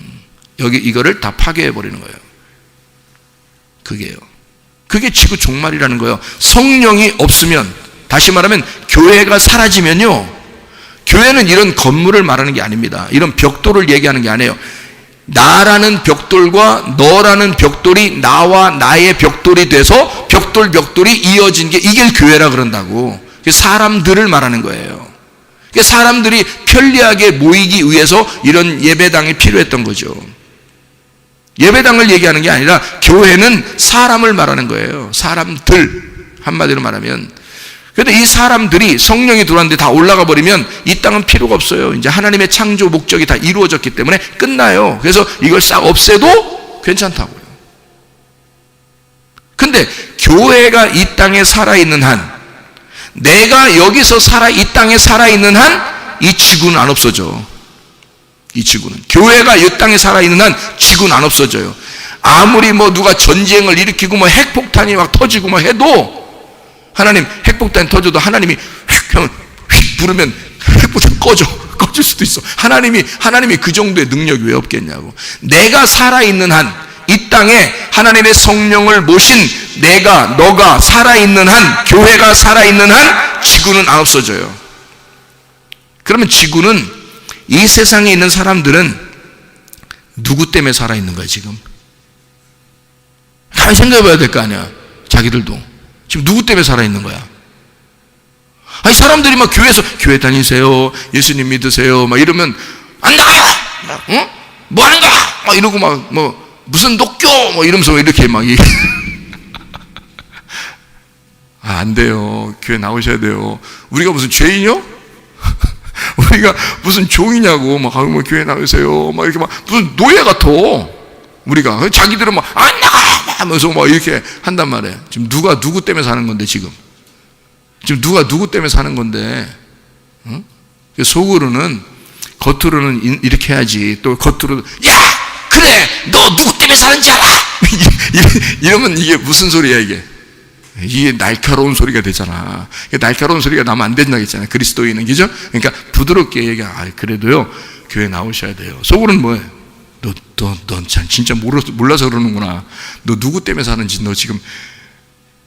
이거를 다 파괴해 버리는 거예요. 그게 지구 종말이라는 거예요. 성령이 없으면, 다시 말하면 교회가 사라지면요, 교회는 이런 건물을 말하는 게 아닙니다. 이런 벽돌을 얘기하는 게 아니에요. 나라는 벽돌과 너라는 벽돌이 나와 나의 벽돌이 돼서 벽돌이 이어진 게 이게 교회라 그런다고. 사람들을 말하는 거예요. 사람들이 편리하게 모이기 위해서 이런 예배당이 필요했던 거죠. 예배당을 얘기하는 게 아니라 교회는 사람을 말하는 거예요. 사람들, 한마디로 말하면. 그런데 이 사람들이 성령이 들어왔는데 다 올라가 버리면 이 땅은 필요가 없어요. 이제 하나님의 창조 목적이 다 이루어졌기 때문에 끝나요. 그래서 이걸 싹 없애도 괜찮다고요. 근데 교회가 이 땅에 살아있는 한, 내가 여기서 이 땅에 살아있는 한 이 지구는 안 없어져. 이 지구는. 교회가 이 땅에 살아있는 한 지구는 안 없어져요. 아무리 뭐 누가 전쟁을 일으키고 뭐 핵폭탄이 막 터지고 막 해도, 하나님 핵폭탄이 터져도 하나님이 휙 부르면 핵폭탄 꺼질 수도 있어. 하나님이 그 정도의 능력이 왜 없겠냐고. 내가 살아있는 한, 이 땅에 하나님의 성령을 모신 너가 살아있는 한, 교회가 살아있는 한 지구는 안 없어져요. 그러면 지구는, 이 세상에 있는 사람들은 누구 때문에 살아있는 거야 지금? 가만히 생각해 봐야 될 거 아니야. 자기들도 지금 누구 때문에 살아있는 거야? 아니, 사람들이 막 교회에서 교회 다니세요, 예수님 믿으세요 막 이러면 안 나가요. 응? 뭐 하는 거야? 막 이러고 막 무슨 녹교 뭐 이러면서 이렇게 막 안 돼요. 교회 나오셔야 돼요. 우리가 무슨 죄인이요? 우리가 무슨 종이냐고. 막 교회 나오세요 막 이렇게 막 무슨 노예 같아. 우리가 자기들은 막 안 나가 하면서 막 이렇게 한단 말이에요. 지금 누구 때문에 사는 건데 지금 누구 때문에 사는 건데? 응? 속으로는, 겉으로는 이렇게 해야지. 또 겉으로는 야 그래 너 누구 때문에 사는지 알아? 이러면 이게 무슨 소리야 이게 날카로운 소리가 되잖아. 날카로운 소리가 나면 안 된다고 했잖아요. 그리스도인은, 그죠? 그러니까 부드럽게 그래도요 교회 나오셔야 돼요. 속으로는 뭐예요? 넌 진짜 몰라서 그러는구나. 너 누구 때문에 사는지 너 지금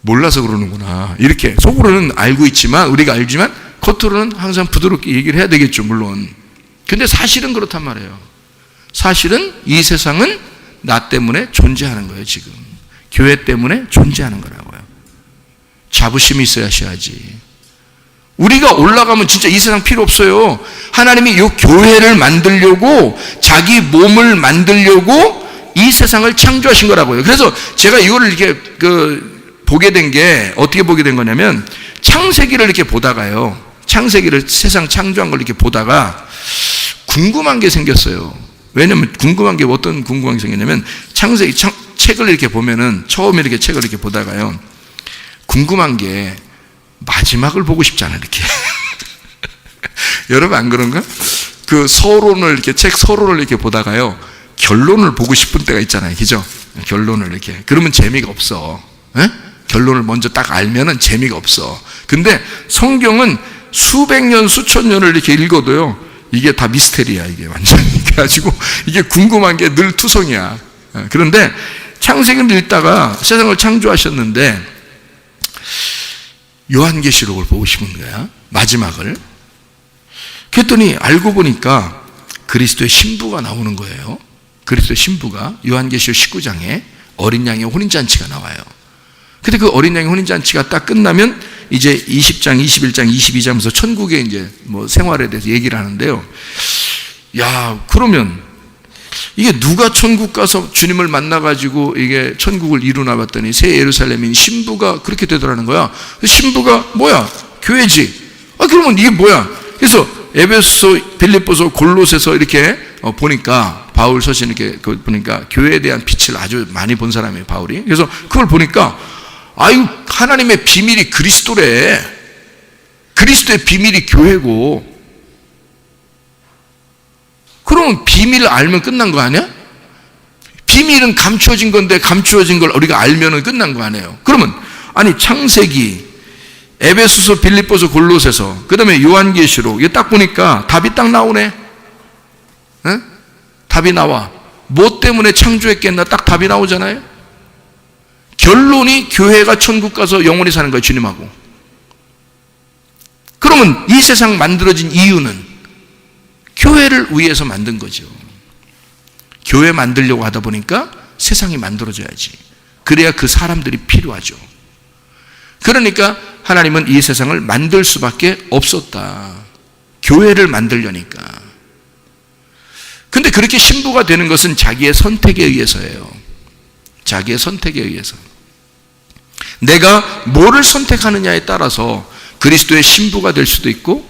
몰라서 그러는구나. 이렇게 속으로는 알고 있지만, 우리가 알지만 겉으로는 항상 부드럽게 얘기를 해야 되겠죠, 물론. 근데 사실은 그렇단 말이에요. 사실은 이 세상은 나 때문에 존재하는 거예요. 지금 교회 때문에 존재하는 거라고요. 자부심이 있어야 하셔야지. 우리가 올라가면 진짜 이 세상 필요 없어요. 하나님이 이 교회를 만들려고, 자기 몸을 만들려고 이 세상을 창조하신 거라고요. 그래서 제가 이거를 이렇게 보게 된 게, 어떻게 보게 된 거냐면, 창세기를 이렇게 보다가요, 창세기를, 세상 창조한 걸 이렇게 보다가 궁금한 게 생겼어요. 왜냐면 어떤 궁금한 게 생겼냐면, 창세기 책을 이렇게 보면은, 처음에 이렇게 책을 이렇게 보다가요, 궁금한 게 마지막을 보고 싶잖아요, 이렇게. 여러분 안 그런가? 책 서론을 이렇게 보다가요, 결론을 보고 싶은 때가 있잖아요, 그죠? 결론을 이렇게. 그러면 재미가 없어. 에? 결론을 먼저 딱 알면은 재미가 없어. 근데 성경은 수백 년, 수천 년을 이렇게 읽어도요, 이게 다 미스테리야, 이게 완전히. 그래가지고 이게 궁금한 게 늘 투성이야. 그런데 창세기를 읽다가 세상을 창조하셨는데, 요한계시록을 보고 싶은 거야, 마지막을. 그랬더니 알고 보니까 그리스도의 신부가 나오는 거예요. 그리스도의 신부가 요한계시록 19장에 어린 양의 혼인잔치가 나와요. 근데 그 어린 양의 혼인잔치가 딱 끝나면 이제 20장, 21장, 22장에서 천국의 이제 생활에 대해서 얘기를 하는데요. 야, 그러면 이게 누가 천국 가서 주님을 만나가지고 이게 천국을 이루나 봤더니 새 예루살렘인 신부가 그렇게 되더라는 거야. 신부가 뭐야? 교회지. 그러면 이게 뭐야? 그래서 에베소, 빌립보서, 골로새서 이렇게 보니까, 바울 서신 이렇게 보니까 교회에 대한 빛을 아주 많이 본 사람이에요, 바울이. 그래서 그걸 보니까, 하나님의 비밀이 그리스도래. 그리스도의 비밀이 교회고, 그러면 비밀을 알면 끝난 거 아니야? 비밀은 감추어진 건데, 감추어진 걸 우리가 알면은 끝난 거 아니에요? 그러면, 창세기, 에베소서, 빌립보서, 골로새서, 그 다음에 요한계시록, 이게 딱 보니까 답이 딱 나오네. 에? 답이 나와. 뭐 때문에 창조했겠나? 딱 답이 나오잖아요. 결론이 교회가 천국 가서 영원히 사는 거예요, 주님하고. 그러면 이 세상 만들어진 이유는 교회를 위해서 만든 거죠. 교회 만들려고 하다 보니까 세상이 만들어져야지. 그래야 그 사람들이 필요하죠. 그러니까 하나님은 이 세상을 만들 수밖에 없었다. 교회를 만들려니까. 근데 그렇게 신부가 되는 것은 자기의 선택에 의해서예요. 자기의 선택에 의해서. 내가 뭐를 선택하느냐에 따라서 그리스도의 신부가 될 수도 있고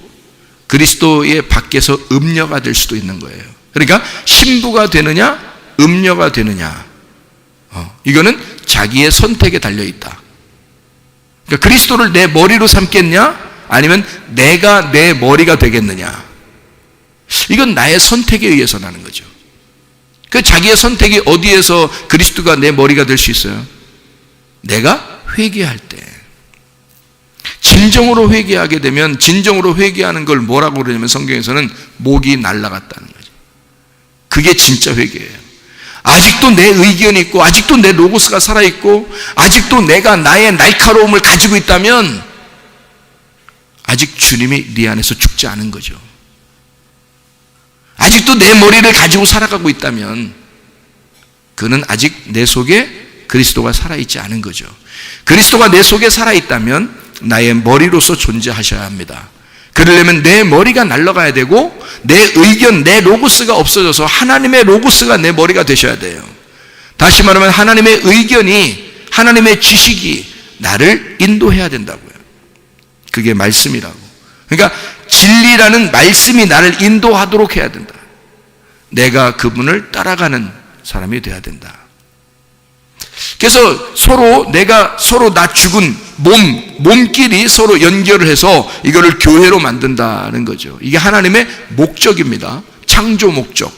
그리스도의 밖에서 음녀가 될 수도 있는 거예요. 그러니까 신부가 되느냐 음녀가 되느냐, 이거는 자기의 선택에 달려있다. 그러니까 그리스도를 내 머리로 삼겠냐 아니면 내가 내 머리가 되겠느냐, 이건 나의 선택에 의해서 나는 거죠. 그 자기의 선택이 어디에서 그리스도가 내 머리가 될 수 있어요? 내가 회개할 때. 진정으로 회개하게 되면, 진정으로 회개하는 걸 뭐라고 그러냐면 성경에서는 목이 날아갔다는 거죠. 그게 진짜 회개예요. 아직도 내 의견이 있고 아직도 내 로고스가 살아있고 아직도 내가 나의 날카로움을 가지고 있다면 아직 주님이 네 안에서 죽지 않은 거죠. 아직도 내 머리를 가지고 살아가고 있다면 그는 아직 내 속에 그리스도가 살아있지 않은 거죠. 그리스도가 내 속에 살아있다면 나의 머리로서 존재하셔야 합니다. 그러려면 내 머리가 날아가야 되고 내 의견, 내 로고스가 없어져서 하나님의 로고스가 내 머리가 되셔야 돼요. 다시 말하면 하나님의 의견이, 하나님의 지식이 나를 인도해야 된다고요. 그게 말씀이라고. 그러니까 진리라는 말씀이 나를 인도하도록 해야 된다. 내가 그분을 따라가는 사람이 돼야 된다. 그래서 서로 나 죽은 몸끼리 서로 연결을 해서 이거를 교회로 만든다는 거죠. 이게 하나님의 목적입니다. 창조 목적.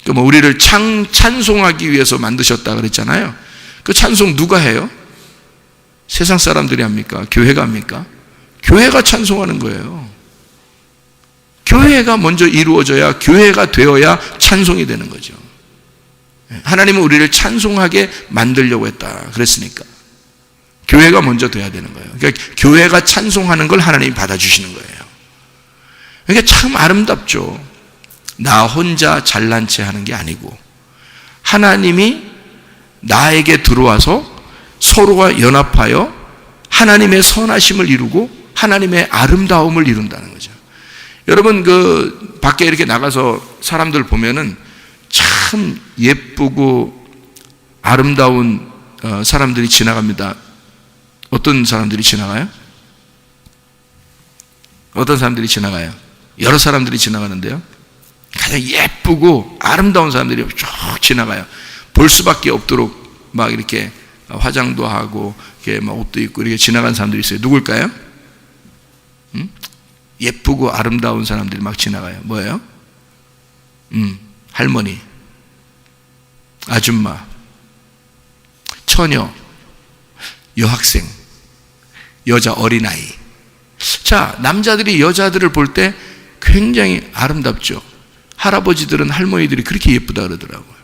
그러면 우리를 찬송하기 위해서 만드셨다 그랬잖아요. 그 찬송 누가 해요? 세상 사람들이 합니까? 교회가 합니까? 교회가 찬송하는 거예요. 교회가 먼저 이루어져야, 교회가 되어야 찬송이 되는 거죠. 하나님은 우리를 찬송하게 만들려고 했다 그랬으니까 교회가 먼저 돼야 되는 거예요. 그러니까 교회가 찬송하는 걸 하나님이 받아주시는 거예요. 그러니까 참 아름답죠. 나 혼자 잘난 체 하는 게 아니고 하나님이 나에게 들어와서 서로가 연합하여 하나님의 선하심을 이루고 하나님의 아름다움을 이룬다는 거죠. 여러분 그 밖에 이렇게 나가서 사람들 보면은 참 예쁘고 아름다운 사람들이 지나갑니다. 어떤 사람들이 지나가요? 어떤 사람들이 지나가요? 여러 사람들이 지나가는데요. 가장 예쁘고 아름다운 사람들이 쭉 지나가요. 볼 수밖에 없도록 막 이렇게 화장도 하고 이렇게 막 옷도 입고 이렇게 지나간 사람들이 있어요. 누굴까요? 예쁘고 아름다운 사람들이 막 지나가요. 뭐예요? 할머니, 아줌마, 처녀, 여학생, 여자 어린아이. 자, 남자들이 여자들을 볼 때 굉장히 아름답죠. 할아버지들은 할머니들이 그렇게 예쁘다 그러더라고요.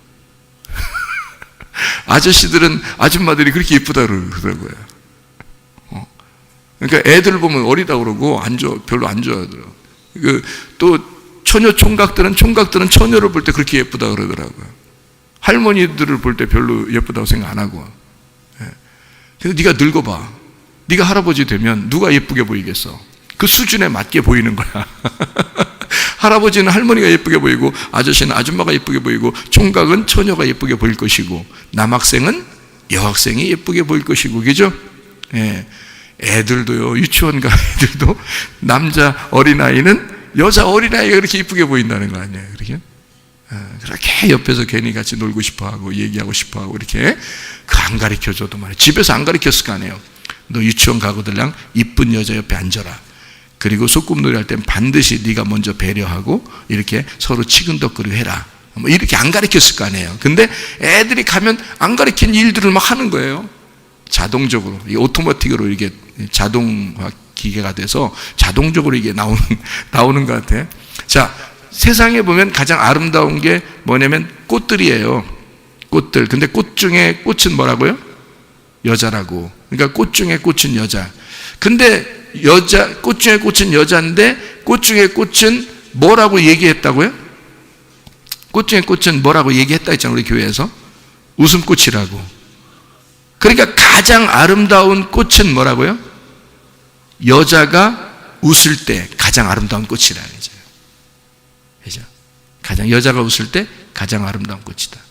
아저씨들은 아줌마들이 그렇게 예쁘다 그러더라고요. 그러니까 애들 보면 어리다 그러고 별로 안 좋아하더라고요. 또 처녀 총각들은 처녀를 볼 때 그렇게 예쁘다 그러더라고요. 할머니들을 볼 때 별로 예쁘다고 생각 안 하고. 그래서 네가 늙어봐. 네가 할아버지 되면 누가 예쁘게 보이겠어? 그 수준에 맞게 보이는 거야. 할아버지는 할머니가 예쁘게 보이고 아저씨는 아줌마가 예쁘게 보이고 총각은 처녀가 예쁘게 보일 것이고 남학생은 여학생이 예쁘게 보일 것이고, 그죠? 예. 애들도요, 유치원 가 애들도 남자 어린아이는 여자 어린아이가 그렇게 예쁘게 보인다는 거 아니에요? 그렇게 옆에서 괜히 같이 놀고 싶어하고 얘기하고 싶어하고 이렇게 안 가르쳐줘도 말이에요. 집에서 안 가르쳤을 거 아니에요. 너 유치원 가고들랑 이쁜 여자 옆에 앉아라. 그리고 소꿉놀이 할 땐 반드시 네가 먼저 배려하고 이렇게 서로 치근덕거리고 해라. 뭐 이렇게 안 가르쳤을 거 아니에요. 근데 애들이 가면 안 가르친 일들을 막 하는 거예요. 자동적으로, 오토매틱으로 이게 자동화 기계가 돼서 자동적으로 이게 나오는 것 같아. 자, 세상에 보면 가장 아름다운 게 뭐냐면 꽃들이에요. 꽃들. 근데 꽃 중에 꽃은 뭐라고요? 여자라고. 그러니까 꽃 중에 꽃은 여자. 근데 꽃 중에 꽃은 여자인데 꽃 중에 꽃은 뭐라고 얘기했다고요? 꽃 중에 꽃은 뭐라고 얘기했다 했잖아요, 우리 교회에서. 웃음꽃이라고. 그러니까 가장 아름다운 꽃은 뭐라고요? 여자가 웃을 때 가장 아름다운 꽃이라는 거죠. 그죠? 가장, 여자가 웃을 때 가장 아름다운 꽃이다.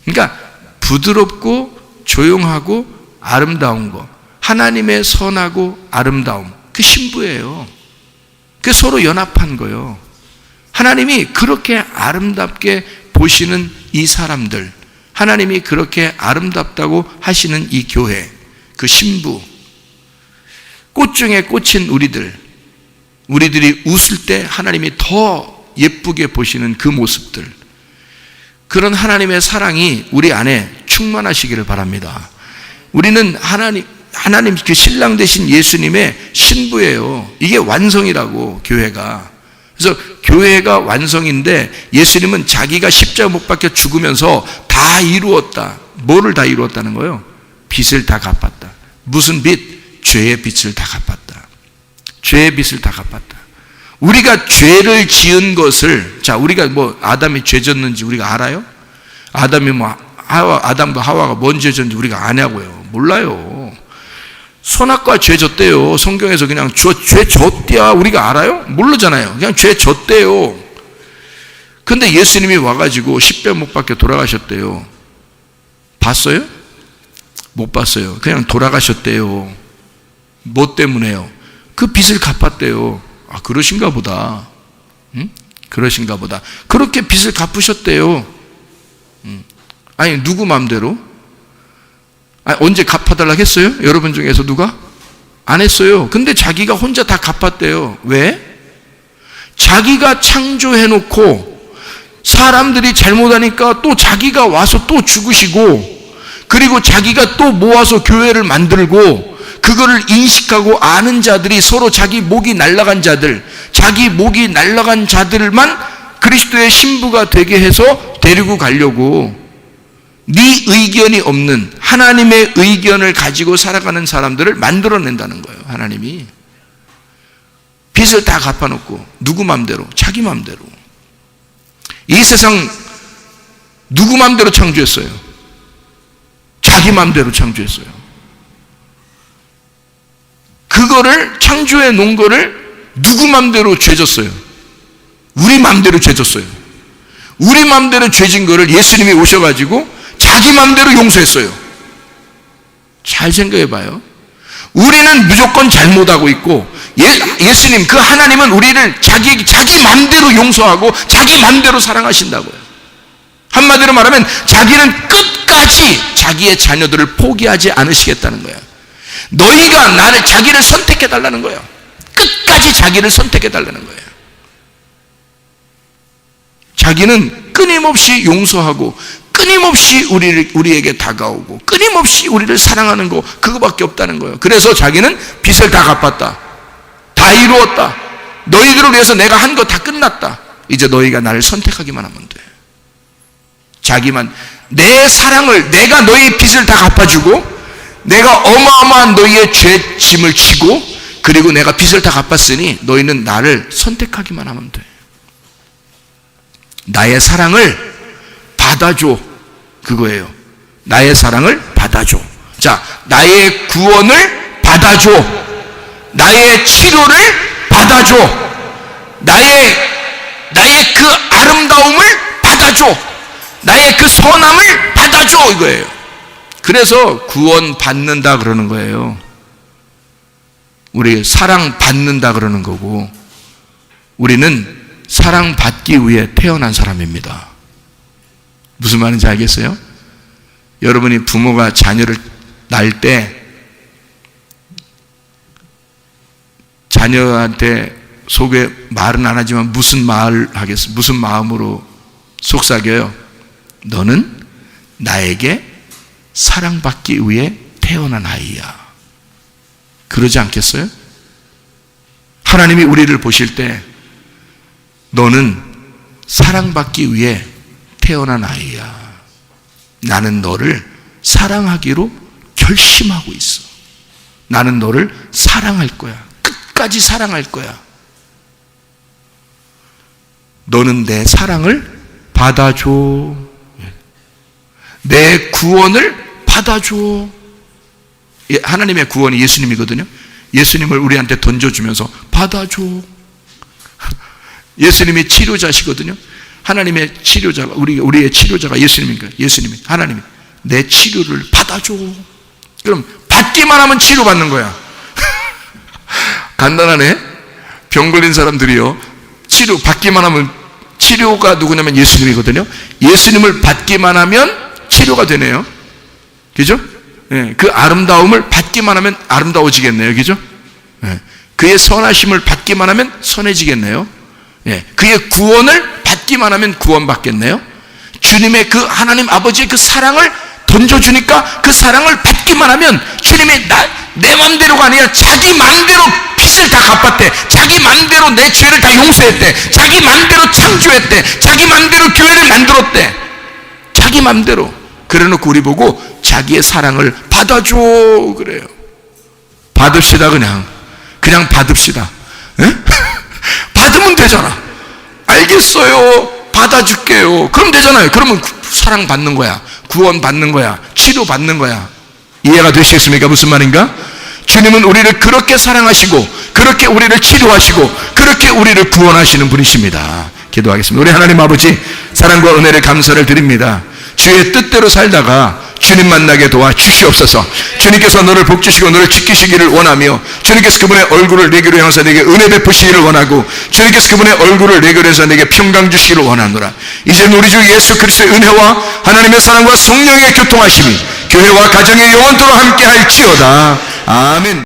그러니까 부드럽고 조용하고 아름다운 거, 하나님의 선하고 아름다움, 그 신부예요. 그 서로 연합한 거예요. 하나님이 그렇게 아름답게 보시는 이 사람들, 하나님이 그렇게 아름답다고 하시는 이 교회, 그 신부, 꽃 중에 꽃인 우리들이 웃을 때 하나님이 더 예쁘게 보시는 그 모습들, 그런 하나님의 사랑이 우리 안에 충만하시기를 바랍니다. 우리는 하나님 그 신랑 되신 예수님의 신부예요. 이게 완성이라고, 교회가. 그래서 교회가 완성인데 예수님은 자기가 십자가 못 박혀 죽으면서 다 이루었다. 뭐를 다 이루었다는 거예요? 빚을 다 갚았다. 무슨 빚? 죄의 빚을 다 갚았다. 죄의 빚을 다 갚았다. 우리가 죄를 지은 것을, 자, 우리가 뭐 아담이 죄 졌는지 우리가 알아요? 아담과 하와가 뭔 죄 졌는지 우리가 아냐고요? 몰라요. 선악과 죄 졌대요. 성경에서 그냥 죄 졌대야 우리가 알아요? 모르잖아요. 그냥 죄 졌대요. 근데 예수님이 와가지고 십자가 못 박혀 돌아가셨대요. 봤어요? 못 봤어요. 그냥 돌아가셨대요. 뭐 때문에요? 그 빚을 갚았대요. 아, 그러신가 보다. 응? 그러신가 보다. 그렇게 빚을 갚으셨대요. 아니, 누구 맘대로? 아니, 언제 갚아달라고 했어요? 여러분 중에서 누가? 안 했어요. 근데 자기가 혼자 다 갚았대요. 왜? 자기가 창조해놓고 사람들이 잘못하니까 또 자기가 와서 또 죽으시고, 그리고 자기가 또 모아서 교회를 만들고, 그거를 인식하고 아는 자들이 서로 자기 목이 날아간 자들, 자기 목이 날아간 자들만 그리스도의 신부가 되게 해서 데리고 가려고, 네 의견이 없는 하나님의 의견을 가지고 살아가는 사람들을 만들어낸다는 거예요. 하나님이 빚을 다 갚아놓고 누구 맘대로? 자기 맘대로. 이 세상 누구 맘대로 창조했어요? 자기 맘대로 창조했어요. 그거를 창조해 놓은 거를 누구 맘대로 죄졌어요? 우리 맘대로 죄졌어요. 우리 맘대로 죄진 거를 예수님이 오셔가지고 자기 맘대로 용서했어요. 잘 생각해 봐요. 우리는 무조건 잘못하고 있고, 예수님, 그 하나님은 우리를 자기 맘대로 용서하고 자기 맘대로 사랑하신다고요. 한마디로 말하면 자기는 끝까지 자기의 자녀들을 포기하지 않으시겠다는 거예요. 너희가 자기를 선택해 달라는 거예요. 끝까지 자기를 선택해 달라는 거예요. 자기는 끊임없이 용서하고, 끊임없이 우리에게 다가오고, 끊임없이 우리를 사랑하는 거, 그거밖에 없다는 거예요. 그래서 자기는 빚을 다 갚았다. 다 이루었다. 너희들을 위해서 내가 한 거 다 끝났다. 이제 너희가 나를 선택하기만 하면 돼. 자기만, 내 사랑을, 내가 너희 빚을 다 갚아주고, 내가 어마어마한 너희의 죄 짐을 지고, 그리고 내가 빚을 다 갚았으니 너희는 나를 선택하기만 하면 돼. 나의 사랑을 받아줘. 그거예요. 나의 사랑을 받아줘. 자, 나의 구원을 받아줘. 나의 치료를 받아줘. 나의 그 아름다움을 받아줘. 나의 그 선함을 받아줘. 이거예요. 그래서 구원 받는다 그러는 거예요. 우리 사랑 받는다 그러는 거고, 우리는 사랑받기 위해 태어난 사람입니다. 무슨 말인지 알겠어요? 여러분이 부모가 자녀를 낳을 때 자녀한테 속에 말은 안 하지만 무슨 마음으로 속삭여요? 너는 나에게 사랑받기 위해 태어난 아이야. 그러지 않겠어요? 하나님이 우리를 보실 때 너는 사랑받기 위해 태어난 아이야. 나는 너를 사랑하기로 결심하고 있어. 나는 너를 사랑할 거야. 끝까지 사랑할 거야. 너는 내 사랑을 받아줘. 내 구원을 받아줘. 하나님의 구원이 예수님이거든요. 예수님을 우리한테 던져주면서 받아줘. 예수님이 치료자시거든요. 하나님의 치료자가, 우리의 치료자가 예수님이니까, 예수님이, 하나님이 내 치료를 받아줘. 그럼 받기만 하면 치료받는 거야. 간단하네. 병 걸린 사람들이요, 치료 받기만 하면, 치료가 누구냐면 예수님이거든요. 예수님을 받기만 하면 치료가 되네요. 그죠? 예, 그 아름다움을 받기만 하면 아름다워지겠네요. 그죠? 예, 그의 선하심을 받기만 하면 선해지겠네요. 예, 그의 구원을 받기만 하면 구원받겠네요. 주님의 그 하나님 아버지의 그 사랑을 던져주니까 그 사랑을 받기만 하면 주님이 내 맘대로가 아니라 자기 맘대로 빚을 다 갚았대. 자기 맘대로 내 죄를 다 용서했대. 자기 맘대로 창조했대. 자기 맘대로 교회를 만들었대. 자기 맘대로. 그래놓고 우리 보고 자기의 사랑을 받아줘 그래요. 받읍시다. 그냥 받읍시다. 에? 받으면 되잖아. 알겠어요, 받아줄게요. 그럼 되잖아요. 그러면 사랑 받는 거야, 구원 받는 거야, 치료 받는 거야. 이해가 되시겠습니까? 무슨 말인가? 주님은 우리를 그렇게 사랑하시고, 그렇게 우리를 치료하시고, 그렇게 우리를 구원하시는 분이십니다. 기도하겠습니다. 우리 하나님 아버지, 사랑과 은혜를 감사를 드립니다. 주의 뜻대로 살다가 주님 만나게 도와주시옵소서. 주님께서 너를 복주시고 너를 지키시기를 원하며, 주님께서 그분의 얼굴을 내게로 향해서 내게 은혜 베푸시기를 원하고, 주님께서 그분의 얼굴을 내게로 해서 내게 평강 주시기를 원하노라. 이제 우리 주 예수 그리스도의 은혜와 하나님의 사랑과 성령의 교통하심이 교회와 가정의 영원토록 함께 할지어다. 아멘.